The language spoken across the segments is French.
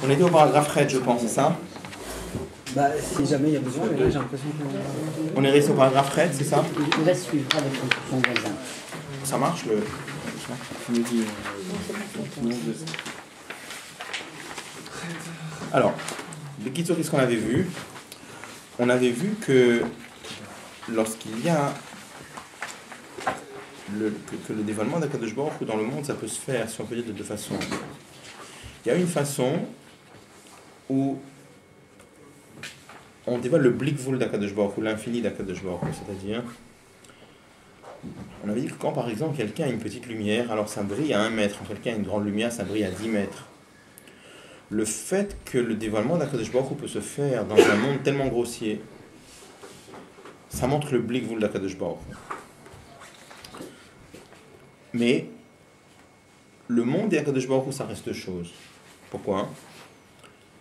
On était au paragraphe Red, je pense, c'est ça? Bah, si jamais il y a besoin, mais là j'ai l'impression que... On est resté au paragraphe Red, c'est ça? Il va suivre avec son voisin. Ça marche le... Alors, qu'est-ce qu'on avait vu? On avait vu que lorsqu'il y a que le dévoilement d'Akadosh Baruch Hu dans le monde, ça peut se faire, si on peut dire, de deux façons. Il y a une façon où on dévoile le blikvul d'Akadosh Baruch Hu, l'infini d'Akadosh Baruch Hu, c'est-à-dire, on avait dit que quand par exemple quelqu'un a une petite lumière, alors ça brille à 1 mètre, quand quelqu'un a une grande lumière, ça brille à 10 mètres. Le fait que le dévoilement d'Akadosh Baruch Hu peut se faire dans un monde tellement grossier, ça montre le blikvul d'Akadosh Baruch Hu. Mais le monde et Akadosh Baruch Hu, ça reste chose. Pourquoi?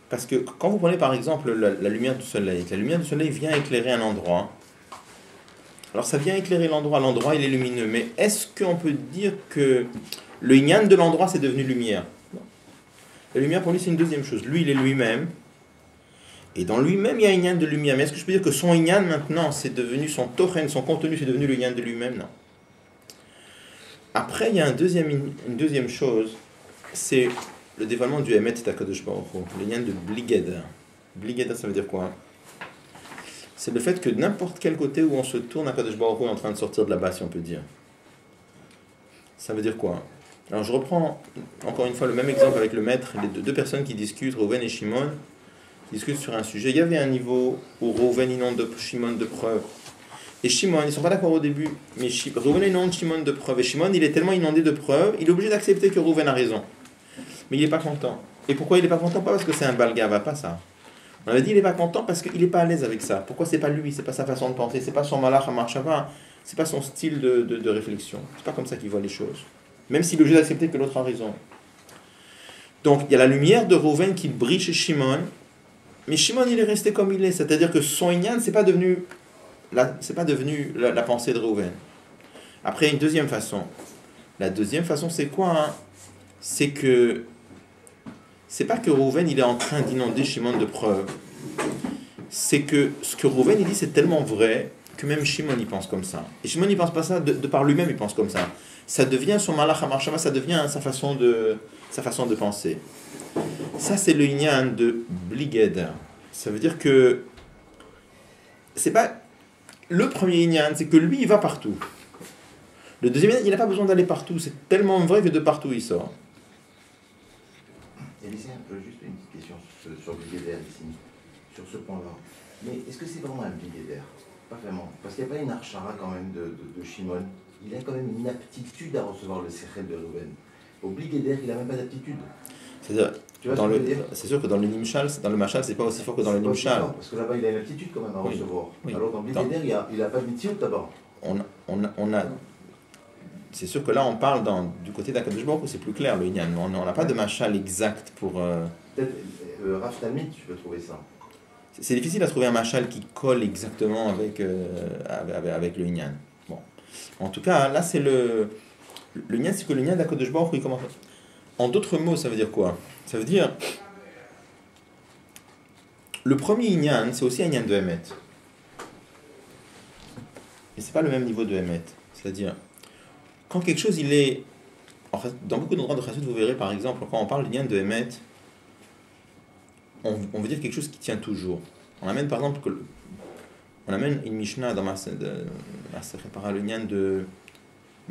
Parce que quand vous prenez par exemple la lumière du soleil, la lumière du soleil vient éclairer un endroit. Alors ça vient éclairer l'endroit il est lumineux. Mais est-ce qu'on peut dire que le yin de l'endroit c'est devenu lumière? Non. La lumière pour lui c'est une deuxième chose. Lui il est lui-même. Et dans lui-même il y a un yin de lumière. Mais est-ce que je peux dire que son yin maintenant c'est devenu son tochen, son contenu c'est devenu le yin de lui-même? Non. Après, il y a une deuxième chose, c'est le dévoilement du Emet d'Akadosh Baruch Hu, le lien de Bligeda. Bligeda, ça veut dire quoi? C'est le fait que n'importe quel côté où on se tourne, Akadosh Baruch Hu est en train de sortir de là-bas, si on peut dire. Ça veut dire quoi? Alors, je reprends encore une fois le même exemple avec le maître, les deux personnes qui discutent, Reuven et Shimon, qui discutent sur un sujet. Il y avait un niveau où Reuven inonde Shimon de preuves. Et Shimon, ils ne sont pas d'accord au début, mais Reuven inonde Shimon de preuves. Et Shimon, il est tellement inondé de preuves, il est obligé d'accepter que Reuven a raison. Mais il n'est pas content. Et pourquoi il n'est pas content? Pas parce que c'est un balgava, pas ça. On avait dit il n'est pas content parce qu'il n'est pas à l'aise avec ça. Pourquoi c'est pas lui? C'est pas sa façon de penser, c'est pas son malach à marchava, c'est pas son style de réflexion. C'est pas comme ça qu'il voit les choses. Même s'il est obligé d'accepter que l'autre a raison. Donc il y a la lumière de Reuven qui brille chez Shimon, mais Shimon il est resté comme il est. C'est-à-dire que son inyan, c'est pas devenu la pensée de Reuven. Après, une deuxième façon. La deuxième façon, c'est quoi? C'est que c'est pas que Reuven il est en train d'inonder Shimon de preuves. C'est que ce que Reuven il dit, c'est tellement vrai que même Shimon il pense comme ça. Et Shimon il pense pas ça de par lui-même, il pense comme ça. Ça devient son malach hamarshava, ça devient sa façon de penser. Ça, c'est le inyan de Bliged. Ça veut dire que c'est pas le premier inyan, c'est que lui, il va partout. Le deuxième inyan, il n'a pas besoin d'aller partout. C'est tellement vrai que de partout, il sort. Élisée, un peu juste une petite question sur Bligeder ici, sur ce point-là. Mais est-ce que c'est vraiment un Bligeder? Pas vraiment. Parce qu'il n'y a pas une archara quand même de Shimon. Il a quand même une aptitude à recevoir le sechel de Reuven. Au Bligeder, il n'a même pas d'aptitude. C'est-à-dire, c'est sûr que dans le Nimshal, c'est pas aussi fort que dans le Nimshal. Parce que là-bas, il a une aptitude quand même à recevoir. Oui. Alors dans Bligeder, il n'a pas de mitzvot d'abord. C'est sûr que là, on parle du côté d'Akadosh Baruch Hu, c'est plus clair, le Inyan. On n'a pas de machal exact pour... Peut-être, Rav Talmid, tu peux trouver ça. C'est difficile à trouver un machal qui colle exactement avec le Inyan. Bon. En tout cas, là, c'est le Inyan, c'est que le Inyan d'Akadosh Baruch Hu, il commence... En d'autres mots, ça veut dire quoi? Ça veut dire... Le premier Inyan, c'est aussi un Inyan de Emet. Et c'est pas le même niveau de Emet. C'est-à-dire... Quand quelque chose, il est... Dans beaucoup d'endroits de Chassidut, vous verrez, par exemple, quand on parle du lien de Emet, on veut dire quelque chose qui tient toujours. On amène, par exemple, une Mishnah dans le lien de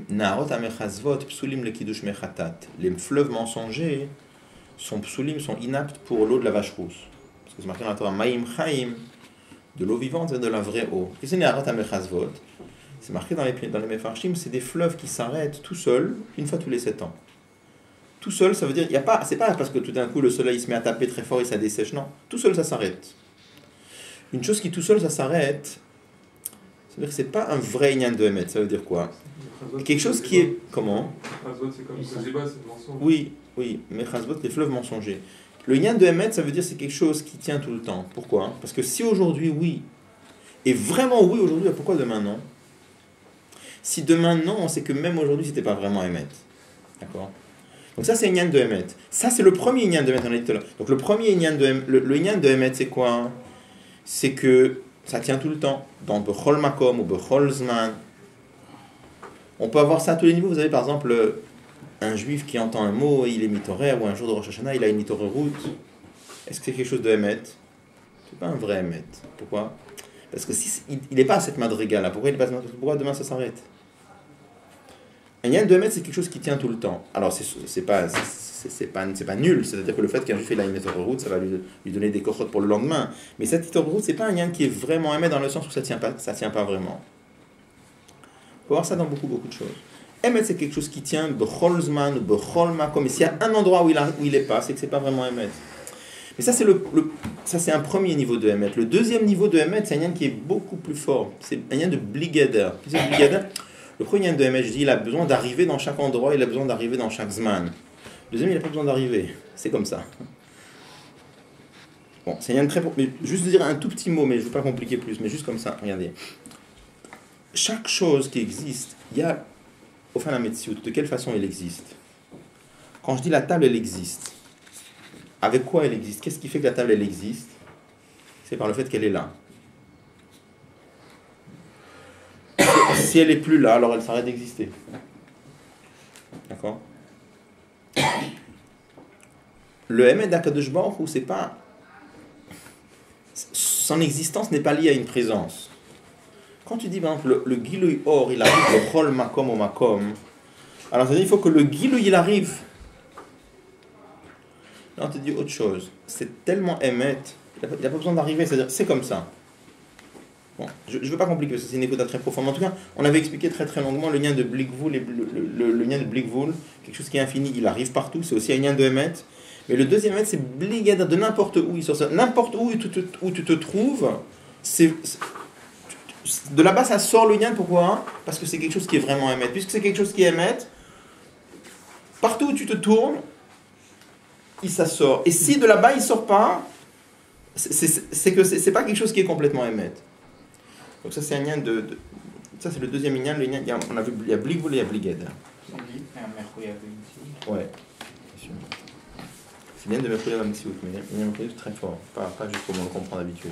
Naharot Amechazvot, Psulim le Kiddush Mechatat. Les fleuves mensongers sont psulim, sont inaptes pour l'eau de la vache rousse. Parce que c'est marqué dans la Torah, Maïm Chaim, de l'eau vivante et de la vraie eau. Et c'est Naharot Amechazvot. C'est marqué dans les Mefarshim, c'est des fleuves qui s'arrêtent tout seuls, une fois tous les 7 ans. Tout seul, ça veut dire, c'est pas parce que tout d'un coup le soleil se met à taper très fort et ça dessèche, non. Tout seul, ça s'arrête. Une chose qui tout seul, ça s'arrête, ça veut dire que c'est pas un vrai Inyan de Emet, ça veut dire quoi? Quelque chose qui est... Comment? C'est comme c'est le mensonge. Oui, Mechazvot, les fleuves mensongers. Le Inyan de Emet, ça veut dire c'est quelque chose qui tient tout le temps. Pourquoi? Parce que si aujourd'hui, oui, et vraiment oui aujourd'hui, pourquoi demain non? Si demain non, c'est que même aujourd'hui, c'était pas vraiment Emet. D'accord? Donc ça, c'est Inyan de Emet. Ça, c'est le premier Inyan de Emet, on a dit tout à l'heure. Donc le premier Inyan de Emet, le Inyan de Emet, c'est quoi? C'est que ça tient tout le temps. Dans Bechol Makom ou Bechol Zman. On peut avoir ça à tous les niveaux. Vous avez par exemple un juif qui entend un mot et il est mitorer, ou un jour de Rosh Hashanah, il a une mitorer route. Est-ce que c'est quelque chose de Emet? C'est pas un vrai Emet. Pourquoi? Parce que si, il n'est pas à cette madriga là. Pourquoi pourquoi demain ça s'arrête? Un Inyan de Emet, c'est quelque chose qui tient tout le temps. Alors c'est pas nul. C'est-à-dire que le fait qu'un juif ait une mitorer route, ça va lui donner des cochotes pour le lendemain. Mais cette mitorer route, c'est pas un Inyan qui est vraiment Emet dans le sens où ça tient pas vraiment. On peut voir ça dans beaucoup de choses. Emet, c'est quelque chose qui tient bechol zman ou bechol makom. Et s'il y a un endroit où il est pas, c'est que c'est pas vraiment Emet. Mais ça, c'est un premier niveau de Emet. Le deuxième niveau de Emet, c'est un Inyan qui est beaucoup plus fort. C'est un Inyan de bligeder. Le premier Inyan de Emet, je dis, il a besoin d'arriver dans chaque endroit, il a besoin d'arriver dans chaque zman. Le deuxième, il n'a pas besoin d'arriver. C'est comme ça. Bon, c'est un Inyan très... Mais juste dire un tout petit mot, mais je ne veux pas compliquer plus, mais juste comme ça, regardez. Chaque chose qui existe, il y a au fin la Metsiout, de quelle façon elle existe. Quand je dis la table, elle existe. Avec quoi elle existe? Qu'est-ce qui fait que la table, elle existe? C'est par le fait qu'elle est là. Si elle n'est plus là, alors elle s'arrête d'exister. D'accord? Le Emet d'Akadosh Baruch Hu, c'est pas... Son existence n'est pas liée à une présence. Quand tu dis, par exemple, le Gilouï Or, il arrive le Chol Makom au Makom, alors ça veut dire qu'il faut que le Gilouï, il arrive. Là, on te dit autre chose. C'est tellement Emet, il n'a pas besoin d'arriver, c'est-à-dire, c'est comme ça. Bon, je ne veux pas compliquer, parce que c'est une écoute très profonde. En tout cas, on avait expliqué très très longuement le lien de Blikvoul, le lien de Blikvoul, quelque chose qui est infini, il arrive partout, c'est aussi un lien de Emet. Mais le deuxième Emet, c'est Bligada, de n'importe où il sort. N'importe où tu te trouves, de là-bas, ça sort le lien. Pourquoi? Parce que c'est quelque chose qui est vraiment Emet. Puisque c'est quelque chose qui est Emet, partout où tu te tournes, ça sort. Et si de là-bas, il ne sort pas, c'est que c'est pas quelque chose qui est complètement Emet. Donc ça, c'est un lien ça, c'est le deuxième lien. On a vu, il y a Bligvoul et il y a Bliged. Ouais. C'est bien de Merkouya la Metsiout, mais il y a un Merkouya très fort. Pas juste comme on le comprend d'habitude.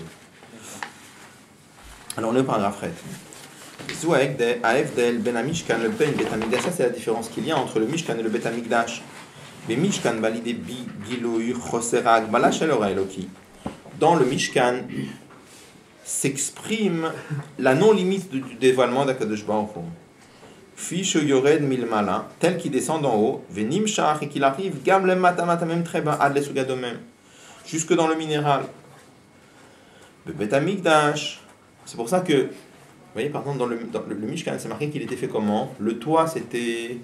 Alors, on est au paragraphe ret. Ça, c'est la différence qu'il y a entre le Mishkan et le Bet Hamikdash. Mais Mishkan, dans le Mishkan, s'exprime la non-limite du dévoilement d'Akadosh Baruch Hu. Fiche Yored Milmala, tel qu'il descend d'en haut, Venim Shach, et qu'il arrive, Gam le Matamata, même très bas, Ad le Sugadomem, jusque dans le minéral. Le Bet Hamikdash. C'est pour ça que, vous voyez, par exemple, dans le Mishkan, c'est marqué qu'il était fait comment? Le toit, c'était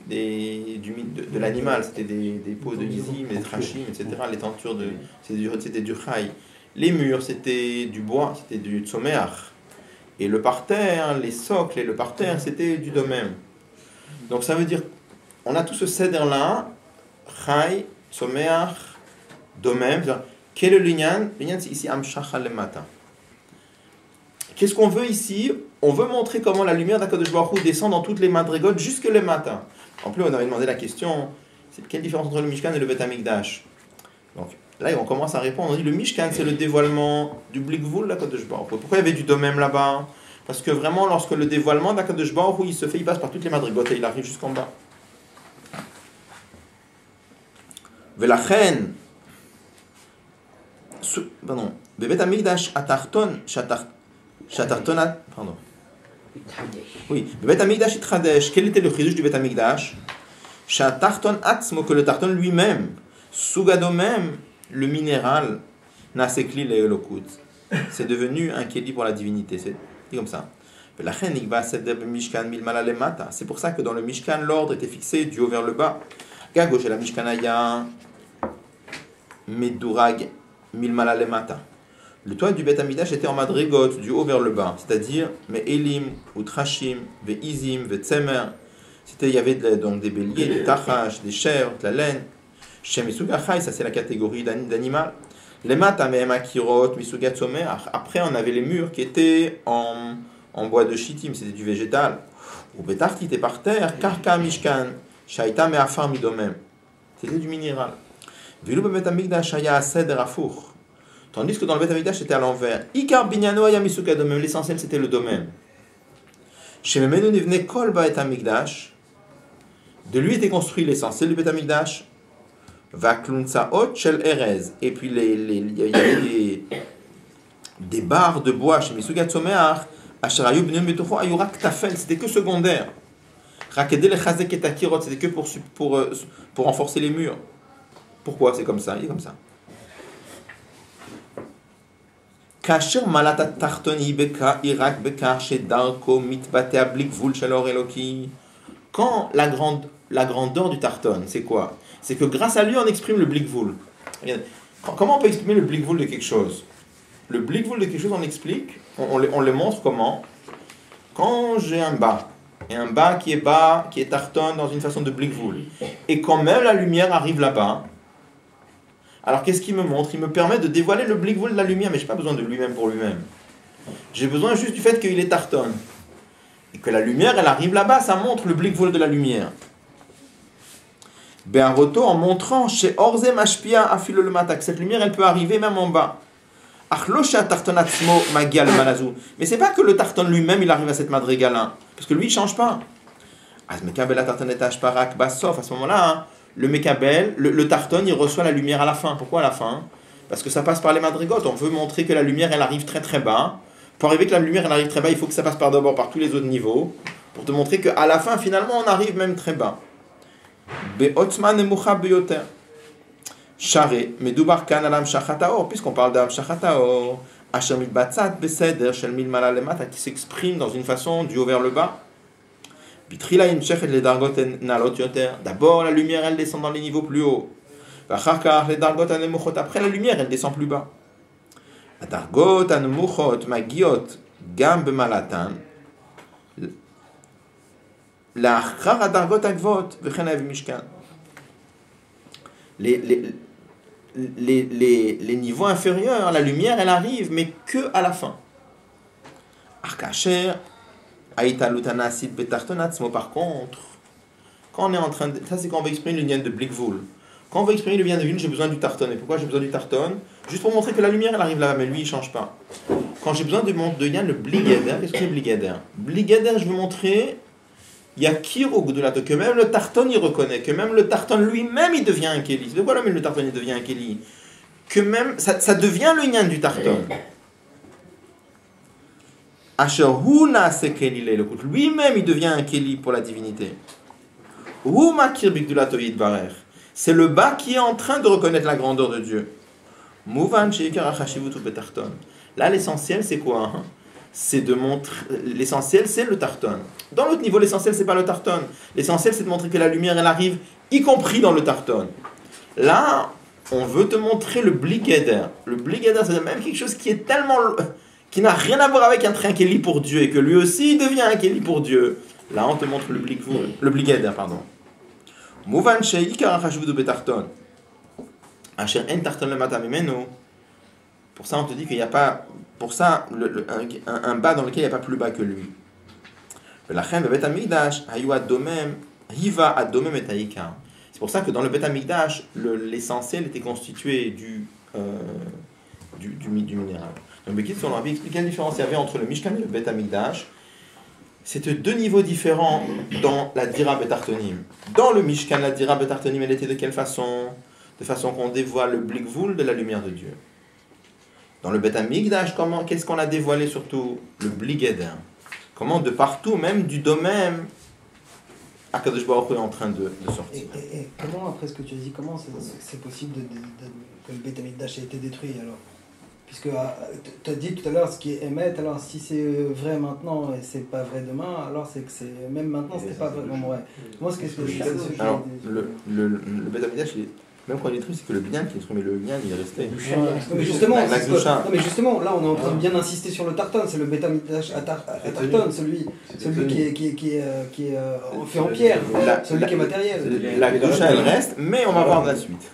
de l'animal, c'était des peaux de Izim, des trachim, etc. Les tentures, c'était du chai. Les murs, c'était du bois, c'était du tsomeach. Et le parterre, les socles et le parterre, c'était du domem. Donc ça veut dire, on a tout ce céder-là, chai, tsomeach, domem. Quel est le linyan? Le linyan, c'est ici amshach lemata. Qu'est-ce qu'on veut ici? On veut montrer comment la lumière d'Akadosh Baruch Hu descend dans toutes les madrigotes jusque le matin. En plus, on avait demandé la question, c'est quelle différence entre le Mishkan et le Bet Hamikdash? Donc là, on commence à répondre. On dit le Mishkan, c'est le dévoilement du Blikvoul d'Akadosh Baruch Hu. Pourquoi il y avait du domem là-bas? Parce que vraiment, lorsque le dévoilement d'Akadosh Baruch Hu, il se fait, il passe par toutes les madrigotes et il arrive jusqu'en bas. Velachen, pardon, Bet Hamikdash atarton, pardon. Oui, le Bet Hamikdash Itradesh. Quel était le chidouche du Bet Hamikdash? Shatarton Atzmo, que le tarton lui-même, Sugado même, le minéral, Nasekli le Elokut. C'est devenu un keli pour la divinité. C'est comme ça. C'est pour ça que dans le Mishkan, l'ordre était fixé du haut vers le bas. Gagosh la Mishkanaya Medurag Milmala Lemata. Le toit du Bet Hamikdash était en madrigot, du haut vers le bas, c'est-à-dire Me'elim, ou Trashim, Ve'izim, Ve'tzemer. Il y avait donc des béliers, des tachash, des chèvres, de la laine. Shem Misugachai, ça c'est la catégorie d'animal. Les mata me'emakirot, Misugatsomer. Après, on avait les murs qui étaient en bois de chitim, c'était du végétal. Ou Betartit et par terre, Karka Mishkan, Shaita Me'afar Midomem. C'était du minéral. Velu bebet hamikdash haya seder afuch. Tandis que dans le Bet Hamikdash c'était à l'envers. Ikar binyano haya misuka domem. L'essentiel c'était le domaine. Shememenu nivne kol Bet Hamikdash. De lui était construit l'essentiel du Bet Hamikdash. Vaklunsaot shel erez. Et puis il y avait des barres de bois chez Misuga Tzomeach. Asherayu bneu betocho ayura ktafel. C'était que secondaire. Rakede le chazek et akirot. C'était que pour renforcer les murs. Pourquoi c'est comme ça? Il est comme ça. Kasher malata tartoni beka irak bekar chez Darko mitbate ablik vul shalor eloki. Quand la grandeur du tarton, c'est quoi? C'est que grâce à lui on exprime le blikvul. Comment on peut exprimer le blikvul de quelque chose? Le blikvul de quelque chose on explique, on le montre comment? Quand j'ai un bas, et un bas, qui est tarton dans une façon de blikvul, et quand même la lumière arrive là-bas, alors qu'est-ce qu'il me montre? Il me permet de dévoiler le blikvul de la lumière, mais je n'ai pas besoin de lui-même pour lui-même. J'ai besoin juste du fait qu'il est tarton. Et que la lumière, elle arrive là-bas, ça montre le blikvul de la lumière. Be'aroto, en montrant chez Orze Mashpia afilo le matak, cette lumière, elle peut arriver même en bas. Achlosha tartonatsmo magia le malazou. Mais c'est pas que le tarton lui-même, il arrive à cette madrigala, parce que lui, il change pas. Azmekabel la tartonetage parak basof, à ce moment-là, hein, le mekabel, le tarton, il reçoit la lumière à la fin. Pourquoi à la fin? Parce que ça passe par les madrigotes. On veut montrer que la lumière, elle arrive très très bas. Pour arriver que la lumière elle arrive très bas, il faut que ça passe d'abord par tous les autres niveaux, pour te montrer qu'à la fin, finalement, on arrive même très bas. Be'otzman emucha beyoter. Share, medubar kan alam shachataor, puisqu'on parle d'am shachataor, asher mitbatzat beseder shel milmala lemata, qui s'exprime dans une façon du haut vers le bas. Bitrila imshechet le dargot nalot yoter. D'abord, la lumière, elle descend dans les niveaux plus hauts. V'acharkar le dargot anemuchot. Après, la lumière, elle descend plus bas. הדרגות הנמוכות מגיעות גם במעלתן לאחר הדרגות הגבוהות וכן היה במשכן. Les niveaux inférieurs, la lumière elle arrive mais que à la fin. אך כאשר ההתעלות הנעשית בתחתון עצמו, par contre, quand on est en train de... Ça c'est quand on va exprimer le lien de Blikvul. Quand on va exprimer le bien de Vin, j'ai besoin du tarton. Et pourquoi j'ai besoin du tarton? Juste pour montrer que la lumière, elle arrive là, mais lui, il ne change pas. Quand j'ai besoin de Yann, le Bligeder, qu'est-ce que c'est Bligeder? Bligeder, je veux montrer, il y a Kirog de la que même le tarton, il reconnaît, que même le tarton lui-même, il devient un Kéli. C'est voilà, mais le tarton, il devient un Kéli. Que même, ça devient le Yann du tarton. Asher Huna se Kéli, lui-même, il devient un Kéli pour la divinité. Huma Kirbik de la Toyid Barer. C'est le bas qui est en train de reconnaître la grandeur de Dieu. Là, l'essentiel, c'est quoi? C'est de montrer. L'essentiel, c'est le tarton. Dans l'autre niveau, l'essentiel, c'est pas le tarton. L'essentiel, c'est de montrer que la lumière, elle arrive, y compris dans le tarton. Là, on veut te montrer le bligeder. Le bligeder, c'est même quelque chose qui est tellement. Qui n'a rien à voir avec un train qui est lié pour Dieu et que lui aussi, il devient un qui est lié pour Dieu. Là, on te montre le bligeder, pardon. Mouvan sheikar achashvudu betarton. Asher en tarton le matam imenu. Pour ça, on te dit qu'il n'y a pas. Pour ça, un bas dans lequel il n'y a pas plus bas que lui. Velachem bebet hamikdash hayu adomem hiva adomem et haikar. C'est pour ça que dans le Bet Hamikdash, l'essentiel était constitué du minéral. Donc, Bekitz, on a expliqué la différence qu'il y avait entre le Mishkan et le Bet Hamikdash. C'était deux niveaux différents dans la Dira Betartonim. Dans le Mishkan, la Dira Betartonim, elle était de quelle façon? De façon qu'on dévoile le Blikvul de la lumière de Dieu. Dans le Bet Hamikdash, qu'est-ce qu'on a dévoilé surtout? Le Bligeder. Comment de partout, même du domaine, Akadosh Baruch Hu est en train de sortir. Et comment, après ce que tu as dit, comment c'est possible que le Bet Hamikdash ait été détruit alors? Puisque tu as dit tout à l'heure ce qui est émet, alors si c'est vrai maintenant et c'est pas vrai demain, alors c'est que c'est même maintenant c'était pas vraiment vrai. Moi, ce que c'est. Alors, le Bet Hamikdash, même quand il est détruit, c'est que le bien qui est détruit, mais le bien il est resté. Mais justement, là on est en train de bien insister sur le tarton, c'est le Bet Hamikdash à tarton, celui qui est fait en pierre, celui qui est matériel. La Gdusha elle reste, mais on va voir la suite.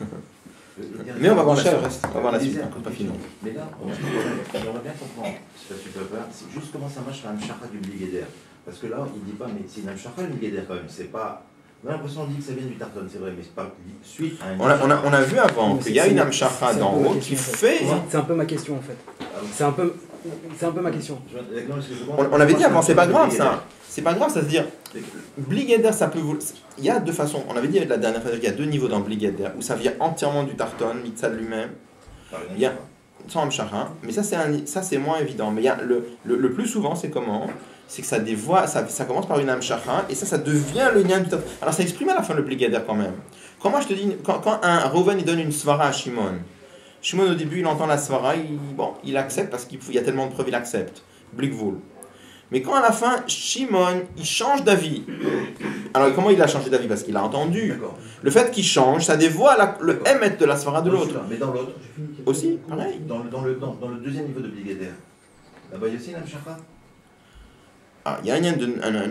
Mais on va voir la suite. On va voir la suite, encore pas fini. Mais là, j'aimerais bien comprendre, si tu peux pas, c'est juste comment ça marche la Hamshara du Bligeder. Parce que là, il dit pas, mais c'est une Hamshara du Bligeder quand même. C'est pas On a l'impression qu'on dit que ça vient du tarton, c'est vrai, mais c'est pas suite à un... On a vu avant Mais qu'il y a c'est- une c'est- amshacha c'est un d'en peu ma haut question, qui en fait. fait. C'est un peu ma question en fait. Ah oui. C'est un peu ma question. On avait dit avant, c'est pas grave ça. C'est pas grave, ça veut dire. Bligeder, ça peut vous. Il y a deux façons. On avait dit la dernière fois qu'il y a deux niveaux dans Bligeder, où ça vient entièrement du tarton, mitzad lui-même. Il y a sans amshacha, mais ça c'est moins évident. Mais il y a le plus souvent, c'est comment? C'est que ça dévoie, ça commence par une amshacha, et ça devient le lien du tarton. Alors ça exprime à la fin le Bligeder quand même. Quand moi je te dis, quand un Reuven il donne une svara à Shimon, Shimon au début il entend la svara, il accepte parce qu'il y a tellement de preuves, il accepte. Blikvul. Mais quand à la fin, Shimon, il change d'avis. Alors comment il a changé d'avis? Parce qu'il a entendu. D'accord. Le fait qu'il change, ça dévoile le émet de la svara de l'autre. Mais dans l'autre, Aussi, pareil. dans le deuxième niveau de Bligeder, là-bas il y a aussi une amshacha. Ah, il y a un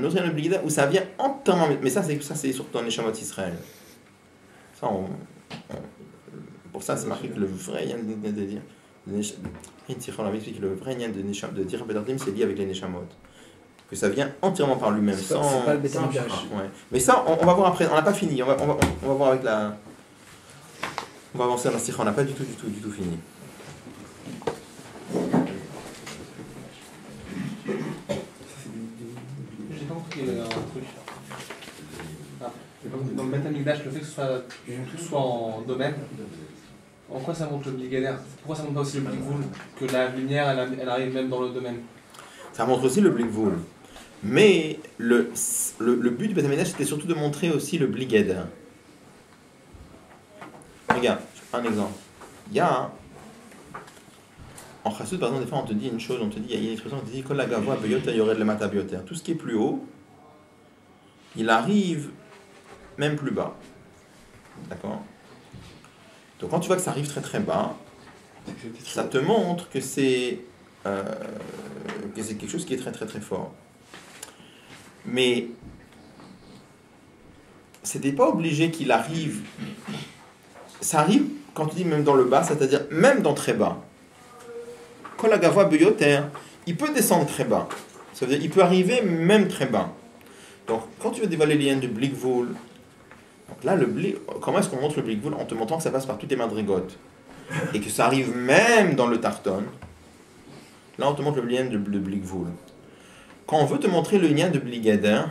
autre lien de Bligeder où ça vient entièrement. Mais ça c'est surtout dans les Neshamot Israël. Ça, pour ça, c'est marqué que le vrai lien de dire. Le vrai lien de dire Bedardim, c'est lié avec les Neshamot. Que ça vient entièrement par lui-même. C'est pas le Beth Amikdash. Ouais. Mais ça, on va voir après. On n'a pas fini. On va voir avec la. On va avancer dans la sikha. On n'a pas du tout fini. J'ai pas compris un truc. Ah, j'ai pas compris. Dans le Beth Amikdash, le fait que tout soit en domaine, en quoi ça montre le Bligeder? Pourquoi ça montre pas aussi le Blikvul? Que la lumière, elle arrive même dans le domaine. Ça montre aussi le Blikvul. Mais le but du Beth Amikdash, c'était surtout de montrer aussi le Bligeder. Regarde, un exemple. Il y a. En Chassoud, par exemple, des fois, on te dit une chose, on te dit, il y a une expression qui dit Kol hagavoa beyoter yored lemata beyoter. Tout ce qui est plus haut, il arrive même plus bas. D'accord? Donc, quand tu vois que ça arrive très très bas, ça te montre que c'est quelque chose qui est très très très fort. Mais c'était pas obligé qu'il arrive. Ça arrive quand tu dis même dans le bas, c'est-à-dire même dans très bas. Kol hagavoa beyoter, il peut descendre très bas. Ça veut dire il peut arriver même très bas. Donc quand tu veux dévoiler les liens du Blikvul, donc là comment est-ce qu'on montre le Blikvul? En te montrant que ça passe par toutes les madrigotes et que ça arrive même dans le tarton. Là on te montre le lien de Blikvul. Quand on veut te montrer le lien de Bligeder,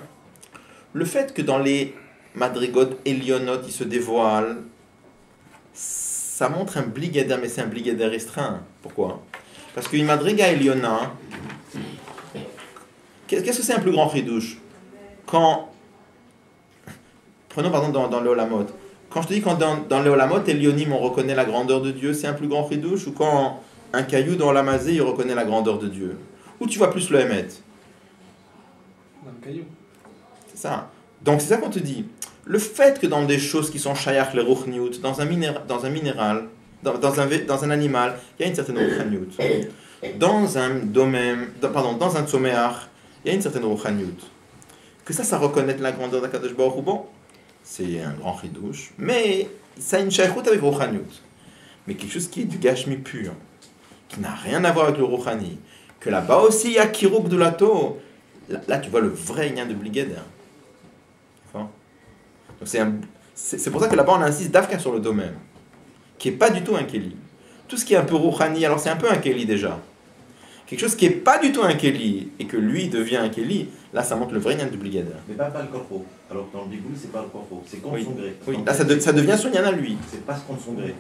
le fait que dans les madrigotes Elionot il se dévoile, ça montre un Bligeder, mais c'est un Bligeder restreint. Pourquoi? Parce qu'une madriga Eliona, qu'est-ce que c'est un plus grand chidouche? Quand, prenons par exemple dans le Olamot, quand je te dis quand dans le Olamot, Elionim on reconnaît la grandeur de Dieu, c'est un plus grand chidouche? Ou quand un caillou dans l'Amazé il reconnaît la grandeur de Dieu? Où tu vois plus le Hémet? Dans le caillou. C'est ça. Donc c'est ça qu'on te dit. Le fait que dans des choses qui sont shayach les ruchniut, dans un minéral, dans un animal, il y a une certaine ruchniut. Dans un domaine, dans un tzomeach, il y a une certaine ruchniut. Que ça reconnaît la grandeur d'Akadosh Baruch Hu, bon, c'est un grand chidouche, mais ça a une shayachut avec ruchniut. Mais quelque chose qui est du gashmi pur, qui n'a rien à voir avec le ruchani, que là-bas aussi il y a kiruk de lato. Là, tu vois le vrai lien de Bligeder. D'accord? Donc c'est pour ça que là-bas on insiste d'Afka sur le domaine, qui n'est pas du tout un Kéli. Tout ce qui est un peu Rouhani, alors c'est un peu un Kéli déjà. Quelque chose qui n'est pas du tout un Kéli, et que lui devient un Kéli, là ça montre le vrai lien de Bligeder. Mais pas le corpo. Alors dans le Blikvul, c'est pas le corpo, c'est contre son gré. Oui, là ça devient son lien à lui. C'est pas contre son gré.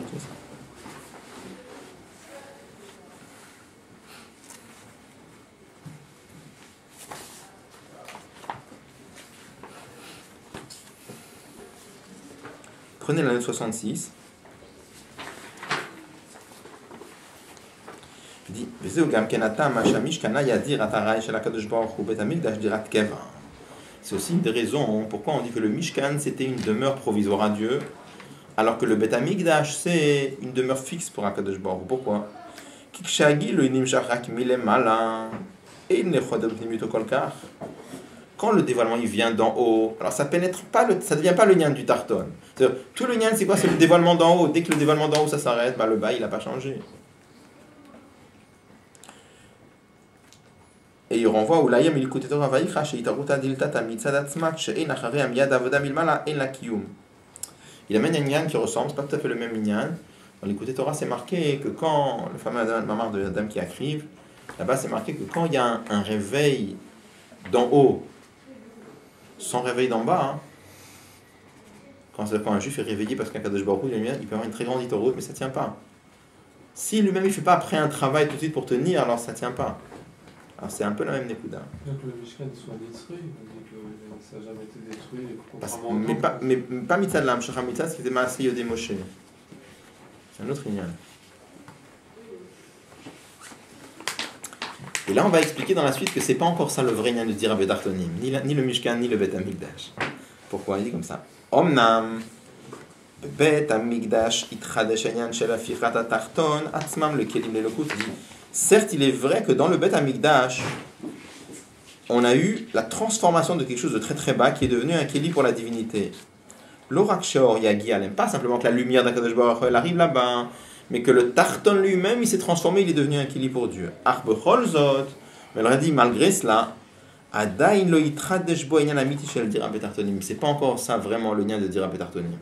Prenez la note 66. Il dit c'est aussi une des raisons pourquoi on dit que le Mishkan c'était une demeure provisoire à Dieu, alors que le Bet Amikdash c'est une demeure fixe pour Akadosh Baruch Hu. Pourquoi? Quand le dévoilement il vient d'en haut, alors ça pénètre pas ça devient pas le lien du tarton. Tout le lien c'est quoi? C'est le dévoilement d'en haut. Dès que le dévoilement d'en haut ça s'arrête, le bas il n'a pas changé. Et il renvoie au Layam il écoute Torah Vaïcha, chez Itaruta Diltata Mitzad Atzmak, chez Einachare Amiad Avoda Milmala, En la Kiyum. Il amène un Inyan qui ressemble, c'est pas tout à fait le même Inyan. Dans l'écoute Torah, c'est marqué que quand, le fameux Mamar de Adam qui écrive, là-bas c'est marqué que quand il y a un réveil d'en haut, sans réveil d'en bas, hein, quand un juif est réveillé parce qu'un Kadosh Baruch Hu, il peut avoir une très grande itoroute, mais ça ne tient pas. Si lui-même il ne fait pas après un travail tout de suite pour tenir, alors ça ne tient pas. Alors c'est un peu la même Nekuda. Donc le Mishkan soit détruit, on dit que ça n'a jamais été détruit. Mais pas Mitzad Lam, Shachar Mitzad, c'était Maaseh Yodé Moshe. C'est un autre Inyan. Et là on va expliquer dans la suite que c'est pas encore ça le vrai Inyan de dire Rabbi Tartonim, ni le Mishkan, ni le Bet Hamikdash. Pourquoi il dit comme ça? Omnam Bet Hamikdash itchadesh Inyan shel Afichat HaTarton Atzmam le Kelim Lelokut dit. Certes, il est vrai que dans le Bet Hamikdash, on a eu la transformation de quelque chose de très très bas qui est devenu un Keli pour la divinité. L'Orak Sheor Yagi, elle n'aime pas simplement que la lumière d'Akadosh Baruch Hu arrive là-bas, mais que le Tarton lui-même, il s'est transformé, il est devenu un Keli pour Dieu. Arbechol Zot, mais elle aurait dit malgré cela, Adain lo yitradesh bo inyan amiti shel dira betartonim. C'est pas encore ça vraiment le lien de dira betartonim.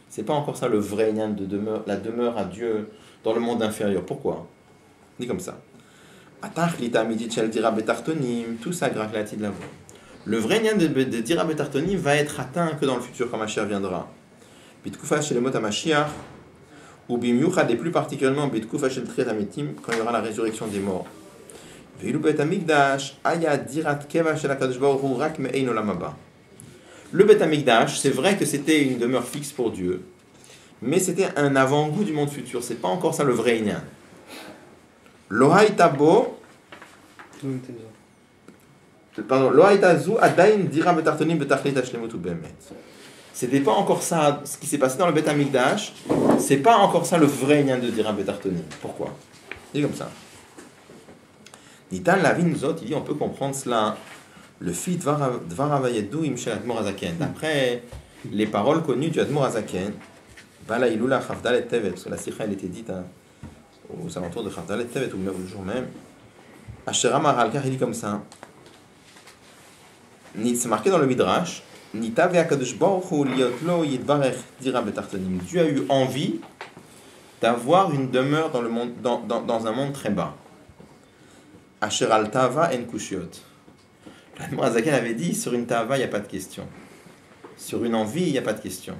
C'est pas encore ça le vrai lien de demeure, la demeure à Dieu dans le monde inférieur. Pourquoi? Dit comme ça. Tout ça grâce de la voix. Le vrai lien de Dira Betartonim va être atteint que dans le futur quand Mashiach viendra. Bitkoufa chez le mot Mashiach, ou Bimyuchad, et plus particulièrement Bitkoufa chez le Triat Amitim, quand il y aura la résurrection des morts. Veilu Bet Hamikdash, Aya Dirat Keva shel HaKadosh Baruch Hu rak me'ein olam haba. Le Bet Hamikdash, c'est vrai que c'était une demeure fixe pour Dieu, mais c'était un avant-goût du monde futur. C'est pas encore ça le vrai lien. Lohaitabo, pardon, Lohaitazu adain dira betartonim betachlit hashlemut ubemet. C'était pas encore ça, ce qui s'est passé dans le Bet Hamikdash, c'est pas encore ça le vrai lien de dira betartonim. Pourquoi? C'est comme ça. Nitan lavin zot, il dit on peut comprendre cela. Le fit dvaravayedou im shel Admor Hazaken. D'après les paroles connues du Admor Hazaken, bala ilula chavdal et tevet, parce que la sikha elle était dite aux alentours de Chavdal et Tevet, ou le jour même. Asher Amar al-Kar, il dit comme ça. C'est marqué dans le Midrash. Nita ve'akadosh baruch hu liot lo yidvarech dira betartonim. Dieu a eu envie d'avoir une demeure dans, le monde, dans un monde très bas. Asher al tava en kushiot. Le Azaken avait dit sur une tava, il n'y a pas de question. Sur une envie, il n'y a pas de question.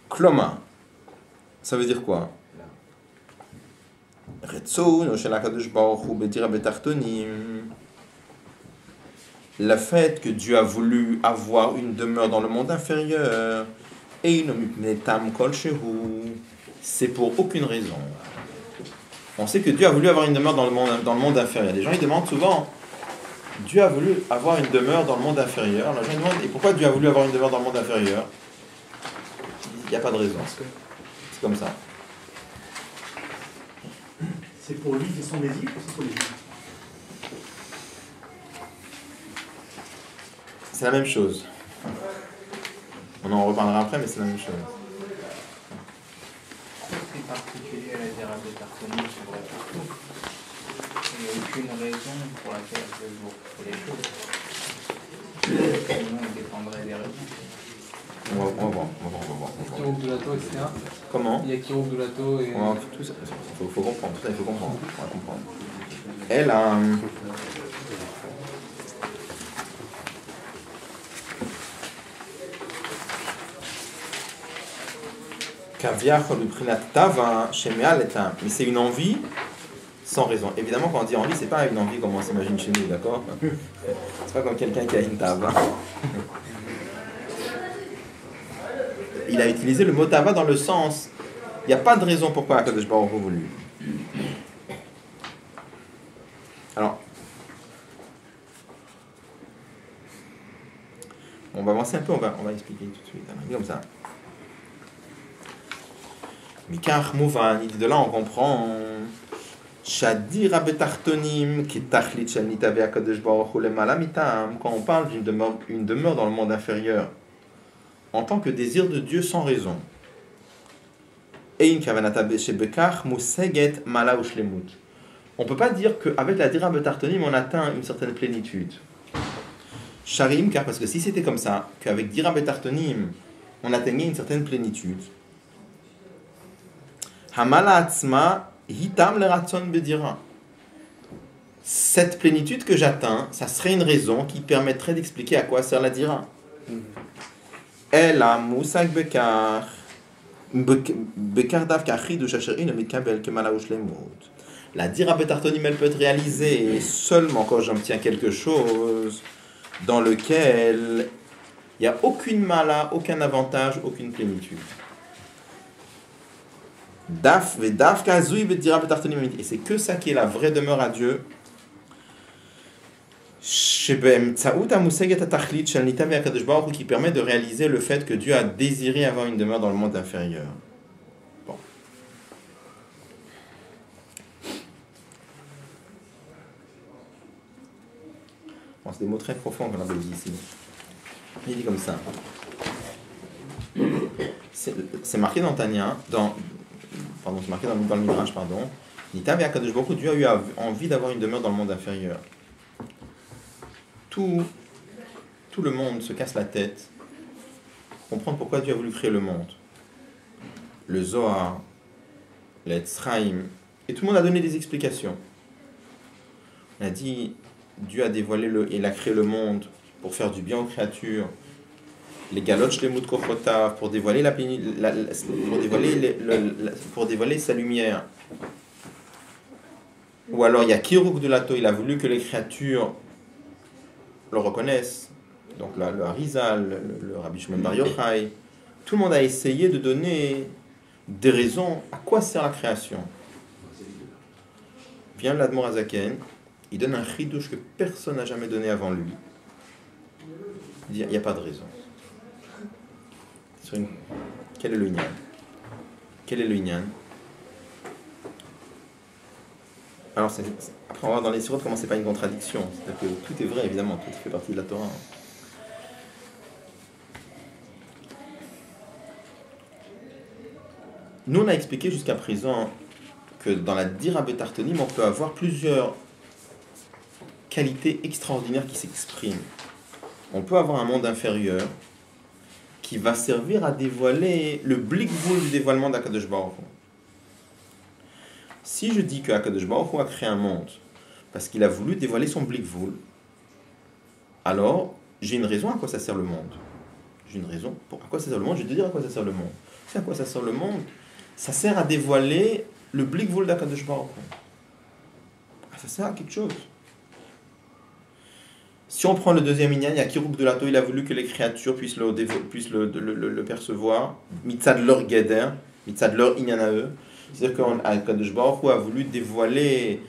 Kloma. Ça veut dire quoi? Le fait que Dieu a voulu avoir une demeure dans le monde inférieur, c'est pour aucune raison. On sait que Dieu a voulu avoir une demeure dans le monde inférieur. Les gens ils demandent souvent, Dieu a voulu avoir une demeure dans le monde inférieur. Alors, les gens demandent, et pourquoi Dieu a voulu avoir une demeure dans le monde inférieur? Il n'y a pas de raison. C'est comme ça. C'est pour lui, c'est son désir ou c'est pour lui? C'est la même chose. On en reparlera après, mais c'est la même chose. C'est particulier à la Dira Betartonim, c'est vrai partout. Il n'y a aucune raison pour laquelle vous faites les choses. Sinon, il dépendrait des raisons. On va voir. Kirouk de Lato, etc. Comment? Il y a Kirouk de Lato et. Tout ça, il faut comprendre. Tout ça, il faut comprendre. On va comprendre. Elle a. Mais c'est une envie sans raison. Évidemment, quand on dit envie, c'est pas une envie comme on s'imagine chez nous, d'accord? C'est pas comme quelqu'un qui a une tava. Il a utilisé le mot tava dans le sens, il n'y a pas de raison pourquoi Akadosh Baruch Hu voulu. Alors, on va avancer un peu, on va expliquer tout de suite. Alors, comme ça. Mikach Mouvan, il dit de là on comprend Shadira betartonim ki tachlit shel nita ve'akadosh baruch hu lemala mitam, quand on parle d'une demeure dans le monde inférieur en tant que désir de Dieu sans raison. Ein kavanata shebekach museget mala ushlemut. On ne peut pas dire qu'avec la dira betartonim, on atteint une certaine plénitude. Sharim, car parce que si c'était comme ça, qu'avec dira betartonim, on atteignait une certaine plénitude, Hamala atzma hitam le ratson bedira. Cette plénitude que j'atteins, ça serait une raison qui permettrait d'expliquer à quoi sert la dira. Elle a moussak bekar dav kachid ou shacherin mikabel kemalaouch lemut. La dira betartonim, elle peut être réalisée seulement quand j'obtiens quelque chose dans lequel il n'y a aucune mala, aucun avantage, aucune plénitude. Et c'est que ça qui est la vraie demeure à Dieu. Qui permet de réaliser le fait que Dieu a désiré avoir une demeure dans le monde inférieur. Bon. Bon, c'est des mots très profonds qu'on a dit ici. Il dit comme ça. C'est marqué dans Tania, c'est marqué dans le Midrash, pardon. Dieu a eu envie d'avoir une demeure dans le monde inférieur. Tout le monde se casse la tête pour comprendre pourquoi Dieu a voulu créer le monde. Le Zohar, l'Etzraïm, et tout le monde a donné des explications. On a dit, Dieu a dévoilé il a créé le monde pour faire du bien aux créatures. Les galoches, les moutes kochotav, pour dévoiler pour dévoiler sa lumière. Ou alors il y a Kiruk de Lato, il a voulu que les créatures le reconnaissent. Donc là, le Harizal, le Rabbi Shimon Bar Yochai, tout le monde a essayé de donner des raisons à quoi sert la création. Vient l'Admor Azaken, il donne un chidouche que personne n'a jamais donné avant lui. Il dit, il n'y a pas de raison. Quel est le Inyan? Quel est le Inyan? Alors, après, on va voir dans les surotes comment c'est pas une contradiction. C'est-à-dire que tout est vrai, évidemment, tout fait partie de la Torah. Nous, on a expliqué jusqu'à présent que dans la dira betartonim, on peut avoir plusieurs qualités extraordinaires qui s'expriment. On peut avoir un monde inférieur qui va servir à dévoiler le blikvoul du dévoilement d'Akadosh Baruch Hu. Si je dis que Akadosh Baruch Hu a créé un monde parce qu'il a voulu dévoiler son blikvoul, alors j'ai une raison à quoi ça sert le monde. J'ai une raison pour à quoi ça sert le monde. Je vais te dire à quoi ça sert le monde. C'est à quoi ça sert le monde. Ça sert à dévoiler le blikvoul d'Akadosh Baruch Hu. Ça sert à quelque chose. Si on prend le deuxième inyan, il y a Kiruk de Lato, il a voulu que les créatures puissent le percevoir, mitzad leur geder, mitzad leur inyan à eux. C'est-à-dire qu'Akadosh Baruch Hu a voulu dévoiler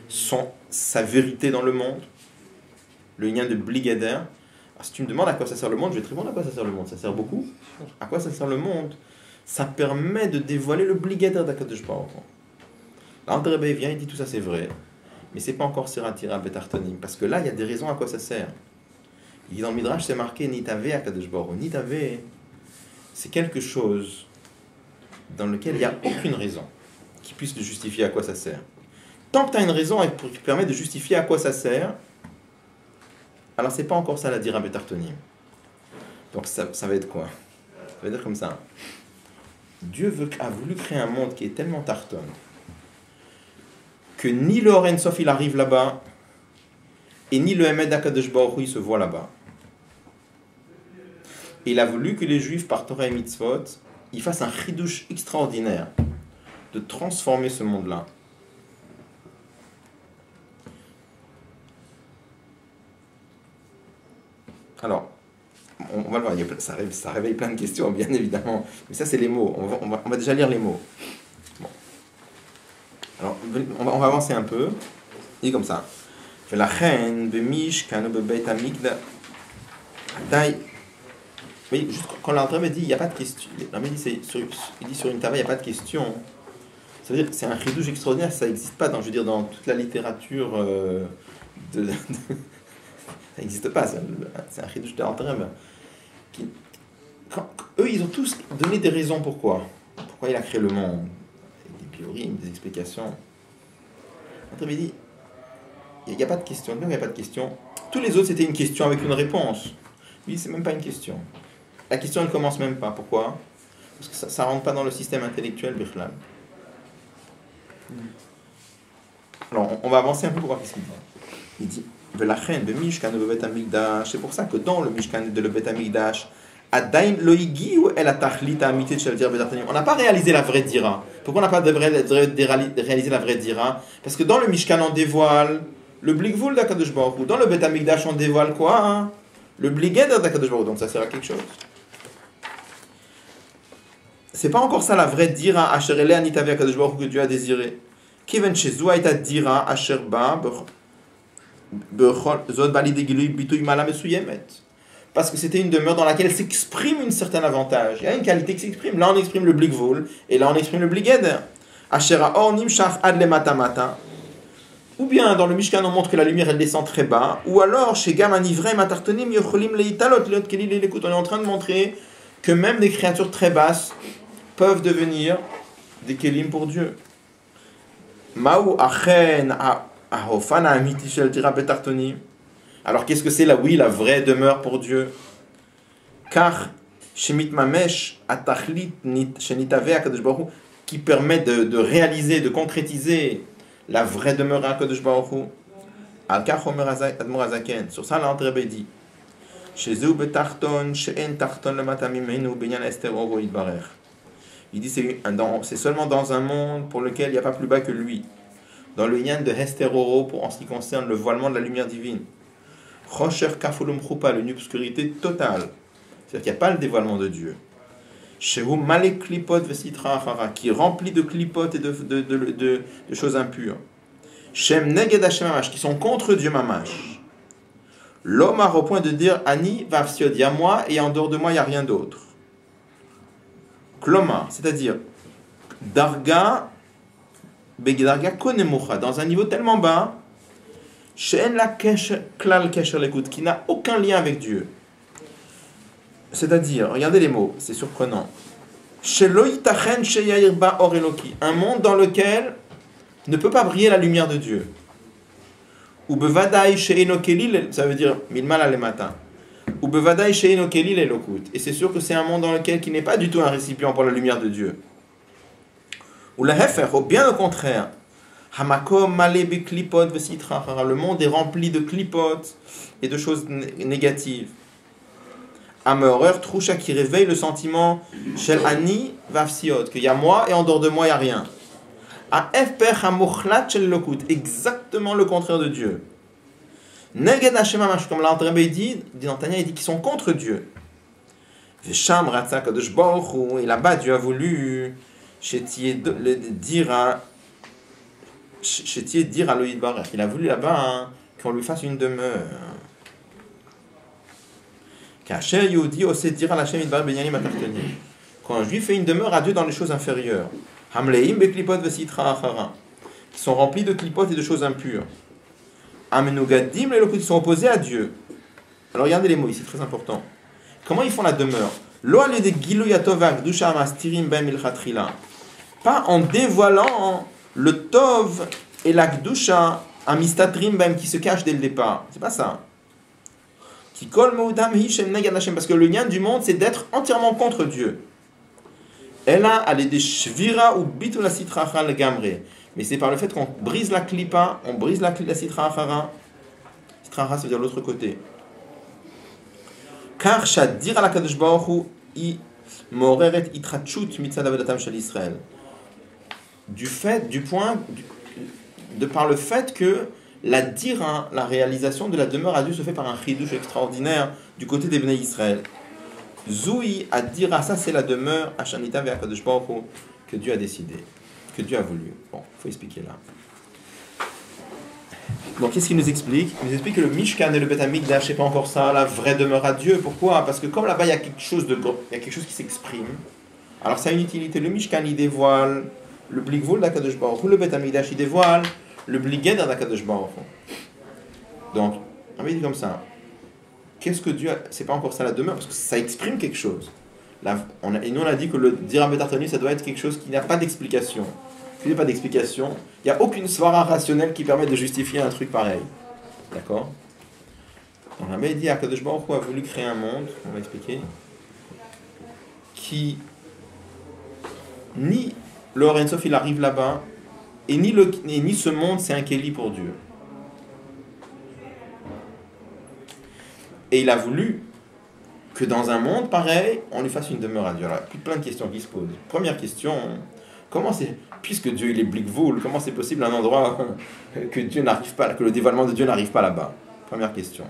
sa vérité dans le monde, le inyan de bli geder. Alors, si tu me demandes à quoi ça sert le monde, je vais te répondre à quoi ça sert le monde. Ça sert beaucoup. À quoi ça sert le monde? Ça permet de dévoiler le bli geder d'Akadosh Baruch Hu. Là, André Rebbe vient, il dit tout ça c'est vrai, mais c'est pas encore Seratira Betartonim, parce que là, il y a des raisons à quoi ça sert. Il dit dans le Midrash, c'est marqué Nitave Akadosh Baruch Hu. Nitave, c'est quelque chose dans lequel il n'y a aucune raison qui puisse te justifier à quoi ça sert. Tant que tu as une raison qui permet de justifier à quoi ça sert, alors c'est pas encore ça la dira betartonim. Donc ça va être quoi? Ça va être comme ça. Dieu a voulu créer un monde qui est tellement tarton que ni le Oren Sof il arrive là-bas et ni le Emed Akadosh Baruch Hu il se voit là-bas. Et il a voulu que les Juifs par Torah et Mitzvot ils fassent un chidouche extraordinaire de transformer ce monde-là. Alors, on va le voir, ça réveille plein de questions, bien évidemment. Mais ça, c'est les mots. On va déjà lire les mots. Bon. Alors, on va avancer un peu. Il dit comme ça. Mais juste quand l'André dit il n'y a pas de question, il dit sur une tava il n'y a pas de question. Ça veut dire que c'est un chidouche extraordinaire, ça n'existe pas dans toute la littérature ça n'existe pas, c'est un chidouche de l'André. Eux, ils ont tous donné des raisons pourquoi il a créé le monde, des théories, des explications. L'André dit il n'y a pas de question. Non, il n'y a pas de question. Tous les autres, c'était une question avec une réponse. Lui, c'est même pas une question. La question, elle commence même pas. Pourquoi? Parce que ça ne rentre pas dans le système intellectuel, Bichlal. Alors, on va avancer un peu pour voir ce qu'il dit. Il dit, c'est pour ça que dans le Mishkan de le Bet Amikdash, on n'a pas réalisé la vraie dira. Pourquoi on n'a pas réalisé la vraie dira? Parce que dans le Mishkan, on dévoile le blikvul d'Akadosh Baruch Hu. Dans le Bet Amikdash, on dévoile quoi, hein? Le bligeder d'Akadosh Baruch Hu. Donc ça sert à quelque chose. C'est pas encore ça la vraie dira Asher Ele Anitavi Akadosh Baruch Hu que Dieu a désiré. Kiven Shezu Aita dira Asher Ba Bechol Zod Balide Gilui Bituy Mala Mesuyemet. Parce que c'était une demeure dans laquelle s'exprime un certain avantage. Il y a une qualité qui s'exprime. Là, on exprime le blikvul et là, on exprime le bligeder. Asher Aor Nimshach Ad Le Mata Mata. Ou bien dans le Mishkan, on montre que la lumière elle descend très bas. Ou alors chez Gam Anivrei Matartonim Yocholim Leitalot Leot Kelil Lekut. On est en train de montrer que même des créatures très basses peuvent devenir des kelim pour Dieu. Ma'u achen ahofana amiti shel dira betartonim. Alors qu'est-ce que c'est là? Oui, la vraie demeure pour Dieu. Car shemit mamesh atachlit shenitave akadosh baruch hu, qui permet de réaliser, de concrétiser la vraie demeure à Akadosh Baruch Hu. Al kach omer Admor Hazaken. Sur ça, l'Alter Rebbe dit. Shezeu betarton she'en tarton lemata mimenu binyan Esther oro yitbarech. Il dit c'est seulement dans un monde pour lequel il n'y a pas plus bas que lui. Dans le Inyan de Hester Oro, en ce qui concerne le voilement de la lumière divine. Chosher Kafolum Choupa, une obscurité totale. C'est-à-dire qu'il n'y a pas le dévoilement de Dieu. Shehu Malek Klipot Vesitra Achara, qui est rempli de klipot et de choses impures. Shem Neged Hashem Mamash, qui sont contre Dieu Mamash. L'homme a au point de dire Ani Vavsiod, il y a moi et en dehors de moi il n'y a rien d'autre. Kloma, c'est-à-dire Darga Begedarga Konemucha, dans un niveau tellement bas, She'en la Klal Kesher Lekut, qui n'a aucun lien avec Dieu. C'est-à-dire, regardez les mots, c'est surprenant. Shelo Yitachen Sheyair Ba Or Eloki, un monde dans lequel ne peut pas briller la lumière de Dieu. Ou Bevadai She'eno Kelil, ça veut dire Milmal Alemata. Ou Bevadai She'eno Kelil Elokut. Et c'est sûr que c'est un monde dans lequel qui n'est pas du tout un récipient pour la lumière de Dieu. Ou la Hefer, ou bien au contraire. Hamakom Male Beklipot Vesitra. Le monde est rempli de klipot et de choses négatives. Ameureur Troucha, qui réveille le sentiment Shel Ani Vavsiot, qu'il y a moi et en dehors de moi il n'y a rien. A Efper Hamochlat Shel Lokut, exactement le contraire de Dieu. Neged Hashem Mamash, comme l'Alter Rebbe dit dans Tanya, il dit qu'ils sont contre Dieu. Vesham Ratza Kadosh Baruch Hu, et là-bas Dieu a voulu dire à Loïd Barach, il a voulu là-bas qu'on lui fasse une demeure. Quand un juif fait une demeure à Dieu dans les choses inférieures, qui sont remplis de klipot et de choses impures, qui sont opposés à Dieu. Alors regardez les mots, c'est très important. Comment ils font la demeure? Pas en dévoilant le tov et la gdusha amistatrim qui se cachent dès le départ. C'est pas ça. Parce que le lien du monde, c'est d'être entièrement contre Dieu. Mais c'est par le fait qu'on brise la klipa, on brise la sitra achara. Sitra achara, ça veut dire l'autre côté. Car shadir ala kadosh baruch hu i moreret itrachut mitzad avodatam shel Israël. Par le fait que la dira, la réalisation de la demeure à Dieu se fait par un chidouche extraordinaire du côté des Bnei Israël. Zoui à dira, ça c'est la demeure Hashanita ve'akadosh baruch hu que Dieu a décidé, que Dieu a voulu. Bon, il faut expliquer là. Donc qu'est-ce qu'il nous explique? Il nous explique que le Mishkan et le Bet Amikdash, c'est pas encore ça, la vraie demeure à Dieu. Pourquoi? Parce que comme là-bas il y a quelque chose qui s'exprime, alors ça a une utilité. Le Mishkan il dévoile le blikvul d'Akadosh Baruch Hu, le Bet Amikdash il dévoile le bliged d'Akadosh Baruch Hu. Donc, on va dire comme ça. Qu'est-ce que Dieu a... C'est pas encore ça la demeure, parce que ça exprime quelque chose. Et nous on a dit que le Dira Betartoni, ça doit être quelque chose qui n'a pas d'explication. qu'il n'y a pas d'explication. Il n'y a aucune svara rationnelle qui permet de justifier un truc pareil. D'accord? Donc Rabbi dit Akadosh Baruch Hu a voulu créer un monde, on va expliquer, qui ni le Or Ein Sof il arrive là-bas, et ni ce monde c'est un Kéli pour Dieu. Et il a voulu que dans un monde pareil, on lui fasse une demeure à Dieu. Alors, il y a plein de questions qui se posent. Première question, comment c'est, puisque Dieu il est Blikvoul, comment c'est possible un endroit que Dieu n'arrive pas, que le dévoilement de Dieu n'arrive pas là-bas? Première question.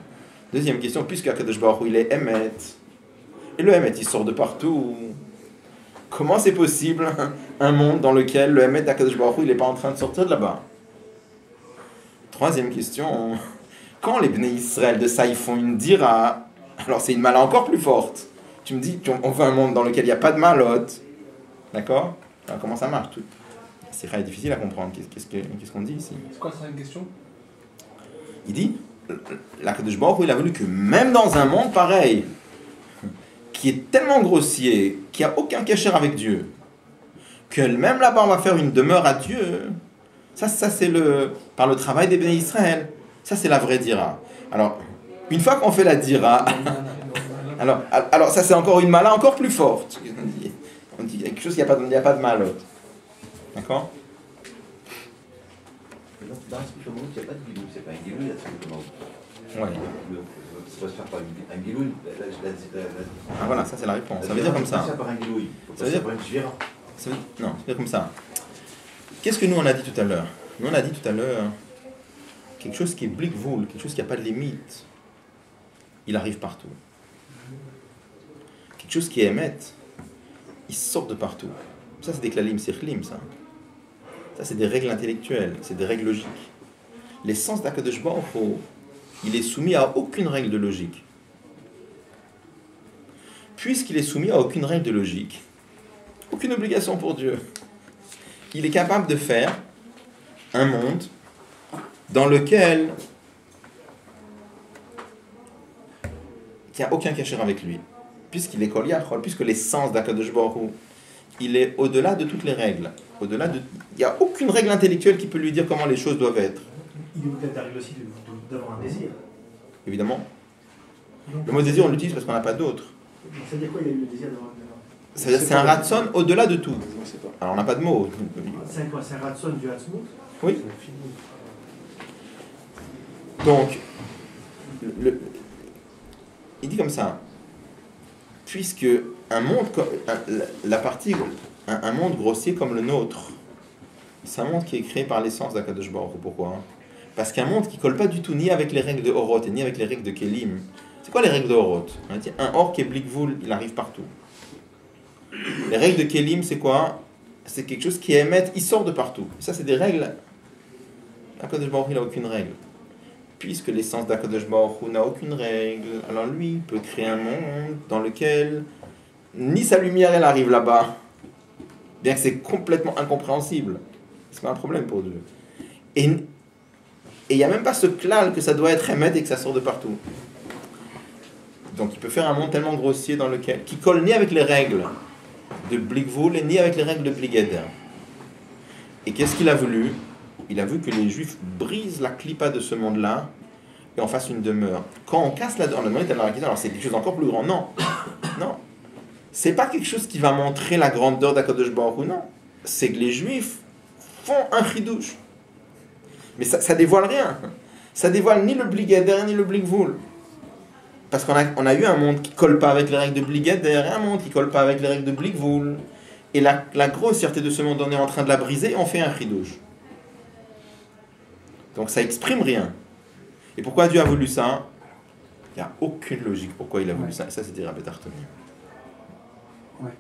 Deuxième question, puisque Akadosh Baruch Hu il est Emet, et le Emet il sort de partout, comment c'est possible un monde dans lequel le Emet d'Akadosh Baruch Hu il n'est pas en train de sortir de là-bas? Troisième question, quand les Bnei Israël de ça ils font une dira, alors c'est une mala encore plus forte. Tu me dis, on veut un monde dans lequel il n'y a pas de malote, d'accord? Alors comment ça marche tout? C'est très difficile à comprendre. Qu'est-ce qu'on dit ici? C'est quoi ça, une question? Il dit, l'Akadosh Baruch Hu, il a voulu que même dans un monde pareil, qui est tellement grossier, qui n'a aucun cachet avec Dieu, que même là-bas on va faire une demeure à Dieu, ça c'est par le travail des Béné Israël, ça c'est la vraie dira. Alors, une fois qu'on fait la dira, alors ça c'est encore une mala encore plus forte. On dit quelque chose, il n'y a pas de malote. D'accord? Dans l'esprit monde, il n'y a pas de guilou, c'est pas un guilou, il y a ce monde. Ouais. Ça va se faire par un guilou. Ah voilà, ça c'est la réponse. Ça veut dire comme ça. Ça par un guilou, Ça veut dire par une chvira. Non, ça veut dire comme ça. Qu'est-ce que nous on a dit tout à l'heure? Nous on a dit tout à l'heure quelque chose qui est blikvoul, quelque chose qui n'a pas de limite. Il arrive partout. Quelque chose qui est émet, il sort de partout. Ça c'est des klalim, c'est chlim ça. Ça c'est des règles intellectuelles, c'est des règles logiques. L'essence d'Akadosh Baruch Hu, il est soumis à aucune règle de logique. Puisqu'il est soumis à aucune règle de logique, aucune obligation pour Dieu, il est capable de faire un monde dans lequel il n'y a aucun cachet avec lui. Puisqu'il est Kol Yachol, puisque l'essence d'Akadosh Baruch Hu, il est au-delà de toutes les règles. Il n'y a aucune règle intellectuelle qui peut lui dire comment les choses doivent être. Il est peut-être arrivé aussi d'avoir un désir. Évidemment. Le mot désir, on l'utilise parce qu'on n'a pas d'autre. Ça veut dire quoi, il a eu le désir d'avoir C'est un ratson au-delà de tout. Alors on n'a pas de mots. C'est quoi? C'est un ratson du Hatzmut? Oui. Donc, il dit comme ça. Puisque un monde, un monde grossier comme le nôtre, c'est un monde qui est créé par l'essence d'Akadosh Baruch Hu. Pourquoi? Parce qu'un monde qui ne colle pas du tout ni avec les règles de Horot et ni avec les règles de Kélim. C'est quoi les règles de Horot? On a dit un or qui est blikvoul, il arrive partout. Les règles de Kélim, c'est quoi? C'est quelque chose qui émet, il sort de partout. Ça, c'est des règles. Akadosh Baruch Hu n'a aucune règle. Puisque l'essence d'Akadosh Baruch Hu n'a aucune règle, alors lui, il peut créer un monde dans lequel ni sa lumière, elle arrive là-bas. Bien que c'est complètement incompréhensible. C'est pas un problème pour Dieu. Et il n'y a même pas ce klal que ça doit être émet et que ça sort de partout. Donc il peut faire un monde tellement grossier dans lequel, qui colle ni avec les règles de Blikvoul et ni avec les règles de Bligeder. Et qu'est-ce qu'il a voulu? Il a voulu que les Juifs brisent la clipa de ce monde-là et en fassent une demeure. Quand on casse la demeure, alors c'est quelque chose d'encore plus grand. Non, non. C'est pas quelque chose qui va montrer la grandeur d'Akadosh Baruch Hu, non. C'est que les Juifs font un chidouche. Mais ça dévoile rien. Ça dévoile ni le Bligeder ni le Blikvoul. Parce qu'on a eu un monde qui colle pas avec les règles de Bligeder et un monde qui colle pas avec les règles de Blikvoul. Et la grossièreté de ce monde, on est en train de la briser et on fait un chidouche. Donc ça exprime rien. Et pourquoi Dieu a voulu ça? Il n'y a aucune logique pourquoi il a voulu ça. Ça, c'était Rabbi Tartoni. Ouais.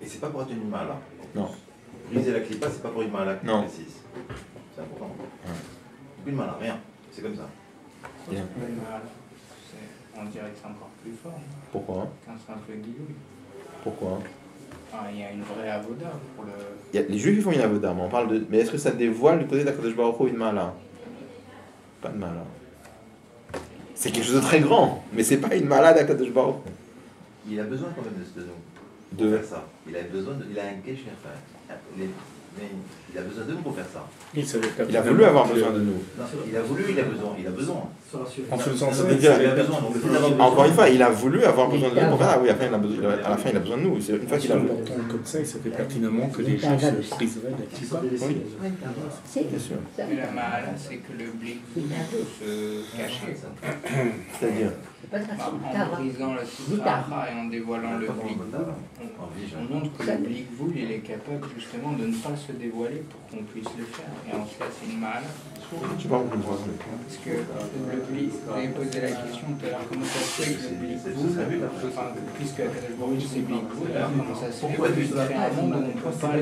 Et c'est pas pour être une mala. Non. Briser la clipa, c'est pas pour une mala Non. précise. C'est important. Une mala, rien. C'est comme ça. Bien. On dirait que c'est encore plus fort Pourquoi? qu'un simple guidouille. Pourquoi? Il y a une vraie avoda pour le. Les Juifs ils font une avoda, mais on parle de. Mais est-ce que ça dévoile du côté d'Akadosh Baruch Hu une mala? Pas de mala. C'est quelque chose de très grand, mais c'est pas une mala d'Akadosh Baruch Hu. Il a besoin quand même de nous. De Pour faire ça. Il a un kesher. Mais il a besoin de nous pour faire ça. Il a voulu avoir besoin de nous. Non, il a voulu, il a besoin. Il a besoin. En faisant ça, Il a besoin. Donc, le fait d'avoir besoin. Encore une fois, il a voulu avoir besoin de nous. Pour faire, ah oui, après, à la fin, il a besoin de nous. C'est une fois qu'il a voulu. comme ça, il savait pertinemment que les gens se briseraient de la kippa. Oui, C'est bien sûr. Mais la mahala, c'est que le blick peut se cacher. C'est-à-dire, En brisant la sutra et en dévoilant le blick on montre que le blick voul il est capable justement de ne pas se dévoiler pour qu'on puisse le faire. Et en cela, c'est une mahala. je sais pas pourquoi. Parce que le blick, vous avez posé la question tout à l'heure, comment ça se fait que le blick voul, enfin, puisque Akadosh Baruch Hu c'est blick voul, alors comment ça se fait qu'il crée un monde où on ne peut pas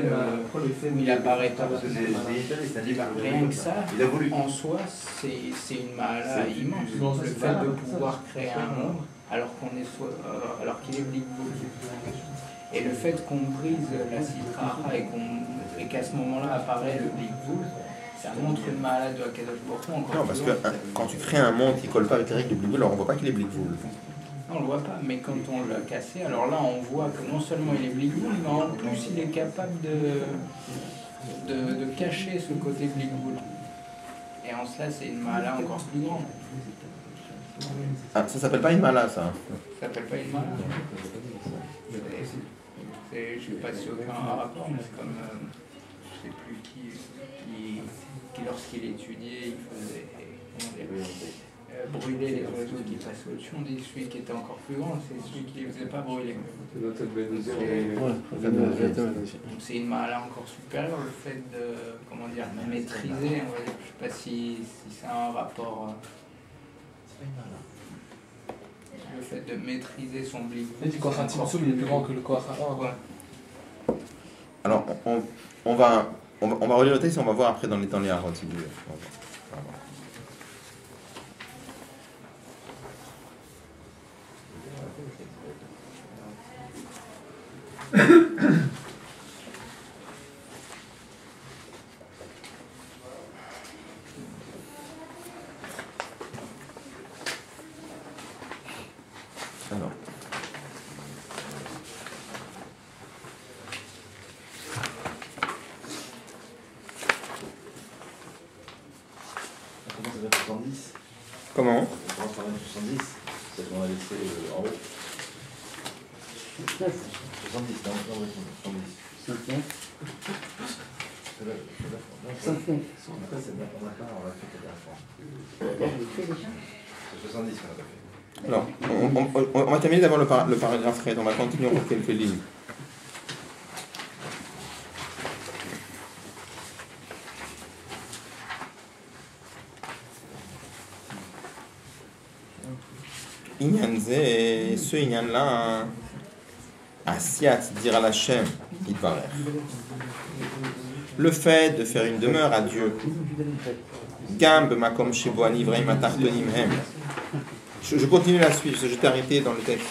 où il apparaît pas. Rien que ça, Il a voulu. en soi, c'est une mahala immense. Le fait de pouvoir créer un monde alors alors qu'il est blick voul. Et le fait qu'on brise la citra et qu'à ce moment-là apparaît le blick voul, ça montre une mahala de Akadosh Baruch Hu encore. Non, parce que quand tu crées un monde qui colle pas avec les règles du Blick Voul, alors on voit pas qu'il est Blick Voul. Non, on le voit pas, mais quand on l'a cassé, alors là on voit que non seulement il est blick voul, mais en plus il est capable de cacher ce côté blick voul. Et en cela, c'est une mahala encore plus grande. Ah, ça s'appelle pas une mala, ça. Ça s'appelle pas une mahala. Je sais pas si aucun rapport, mais c'est comme, je sais plus qui lorsqu'il étudiait, il faisait brûler les oiseaux qui passaient au-dessus. On dit celui qui était encore plus grand, c'est celui qui ne les faisait pas brûler. Donc c'est une mahala encore supérieure, le fait de, comment dire, maîtriser, on va dire, je sais pas si ça a un rapport. Le fait de maîtriser son blick. Et du Koach HaTzimtzum, il est plus grand que le Koach HaOr. Ouais. Alors, on va relire le texte et on va voir après dans les harots, si vous voulez. On va voir. Alors. On commence à mettre 70. Comment? On commence par mettre 70. C'est qu'on a laissé en haut. 70, non, non, 70. Après, c'est bien, on a fait la dernière fois. C'est 70 qu'on a pas fait. Alors, on va terminer d'abord le paragraphe 13, on va continuer encore quelques lignes. Inyan Zé, ce Inyan-là, Asiat dira l'Hachem, il paraît. Le fait de faire une demeure à Dieu, Gamb Makom Shebo Anivreim Atartonim Hem. Je continue la suite, parce que je t'ai arrêté dans le texte.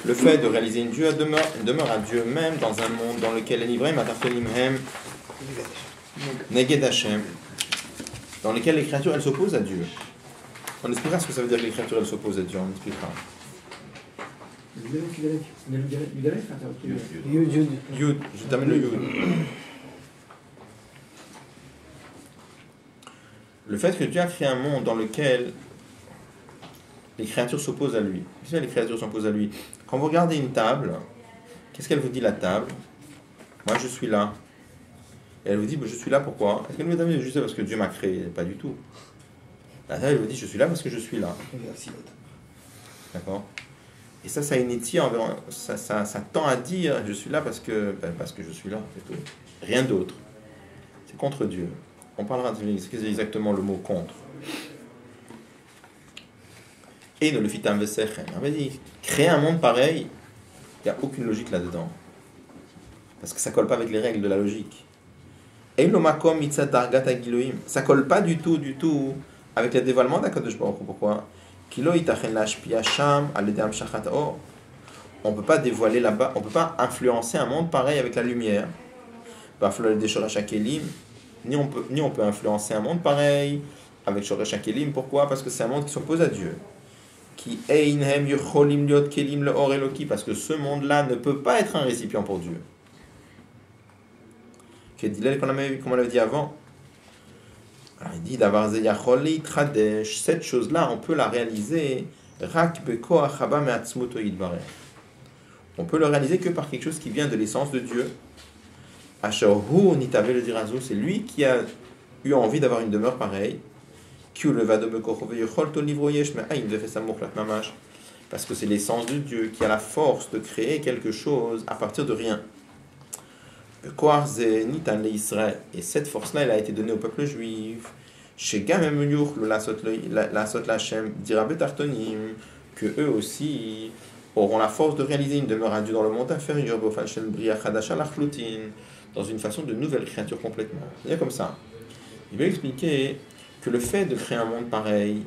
Le fait de réaliser une demeure à Dieu, même dans un monde dans lequel les Nivraim Atartonim Hem, Neged Hashem, dans lequel les créatures elles s'opposent à Dieu. On expliquera ce que ça veut dire que les créatures elles s'opposent à Dieu, on expliquera. Yud, je t'amène le Yud. Le fait que Dieu a créé un monde dans lequel les créatures s'opposent à lui. Qu'est-ce que les créatures s'opposent à lui? Quand vous regardez une table, qu'est-ce qu'elle vous dit la table? Moi je suis là. Et elle vous dit, je suis là pourquoi? Est-ce qu'elle vous dit juste parce que Dieu m'a créé? Pas du tout. La table elle vous dit, je suis là parce que je suis là. D'accord? Et ça initie envers, ça tend à dire, je suis là parce que je suis là. C'est tout. Rien d'autre. C'est contre Dieu. On parlera de ce que c'est exactement le mot contre. Et ne le fit un vesechem. On va dire, créer un monde pareil, il n'y a aucune logique là-dedans. Parce que ça ne colle pas avec les règles de la logique. Et le makom mitzat dargat agiloim. Ça ne colle pas du tout avec le dévoilement d'Akadosh Baruch Hu. Pourquoi? Kilo itachen lashpia sham aledam shachat or. On ne peut pas dévoiler là-bas, on ne peut pas influencer un monde pareil avec la lumière. Ni on peut influencer un monde pareil avec Shoresh HaKelim. Pourquoi? Parce que c'est un monde qui s'oppose à Dieu. Parce que ce monde-là ne peut pas être un récipient pour Dieu. comme on l'avait dit avant. Alors, il dit d'avoir cette chose-là, on peut la réaliser. On peut le réaliser que par quelque chose qui vient de l'essence de Dieu. C'est lui qui a eu envie d'avoir une demeure pareille. Parce que c'est l'essence de Dieu qui a la force de créer quelque chose à partir de rien. Et cette force-là, elle a été donnée au peuple juif. Que eux aussi auront la force de réaliser une demeure à Dieu dans le monde inférieur, dans une façon de nouvelle créature complètement. C'est comme ça. Il veut expliquer que le fait de créer un monde pareil,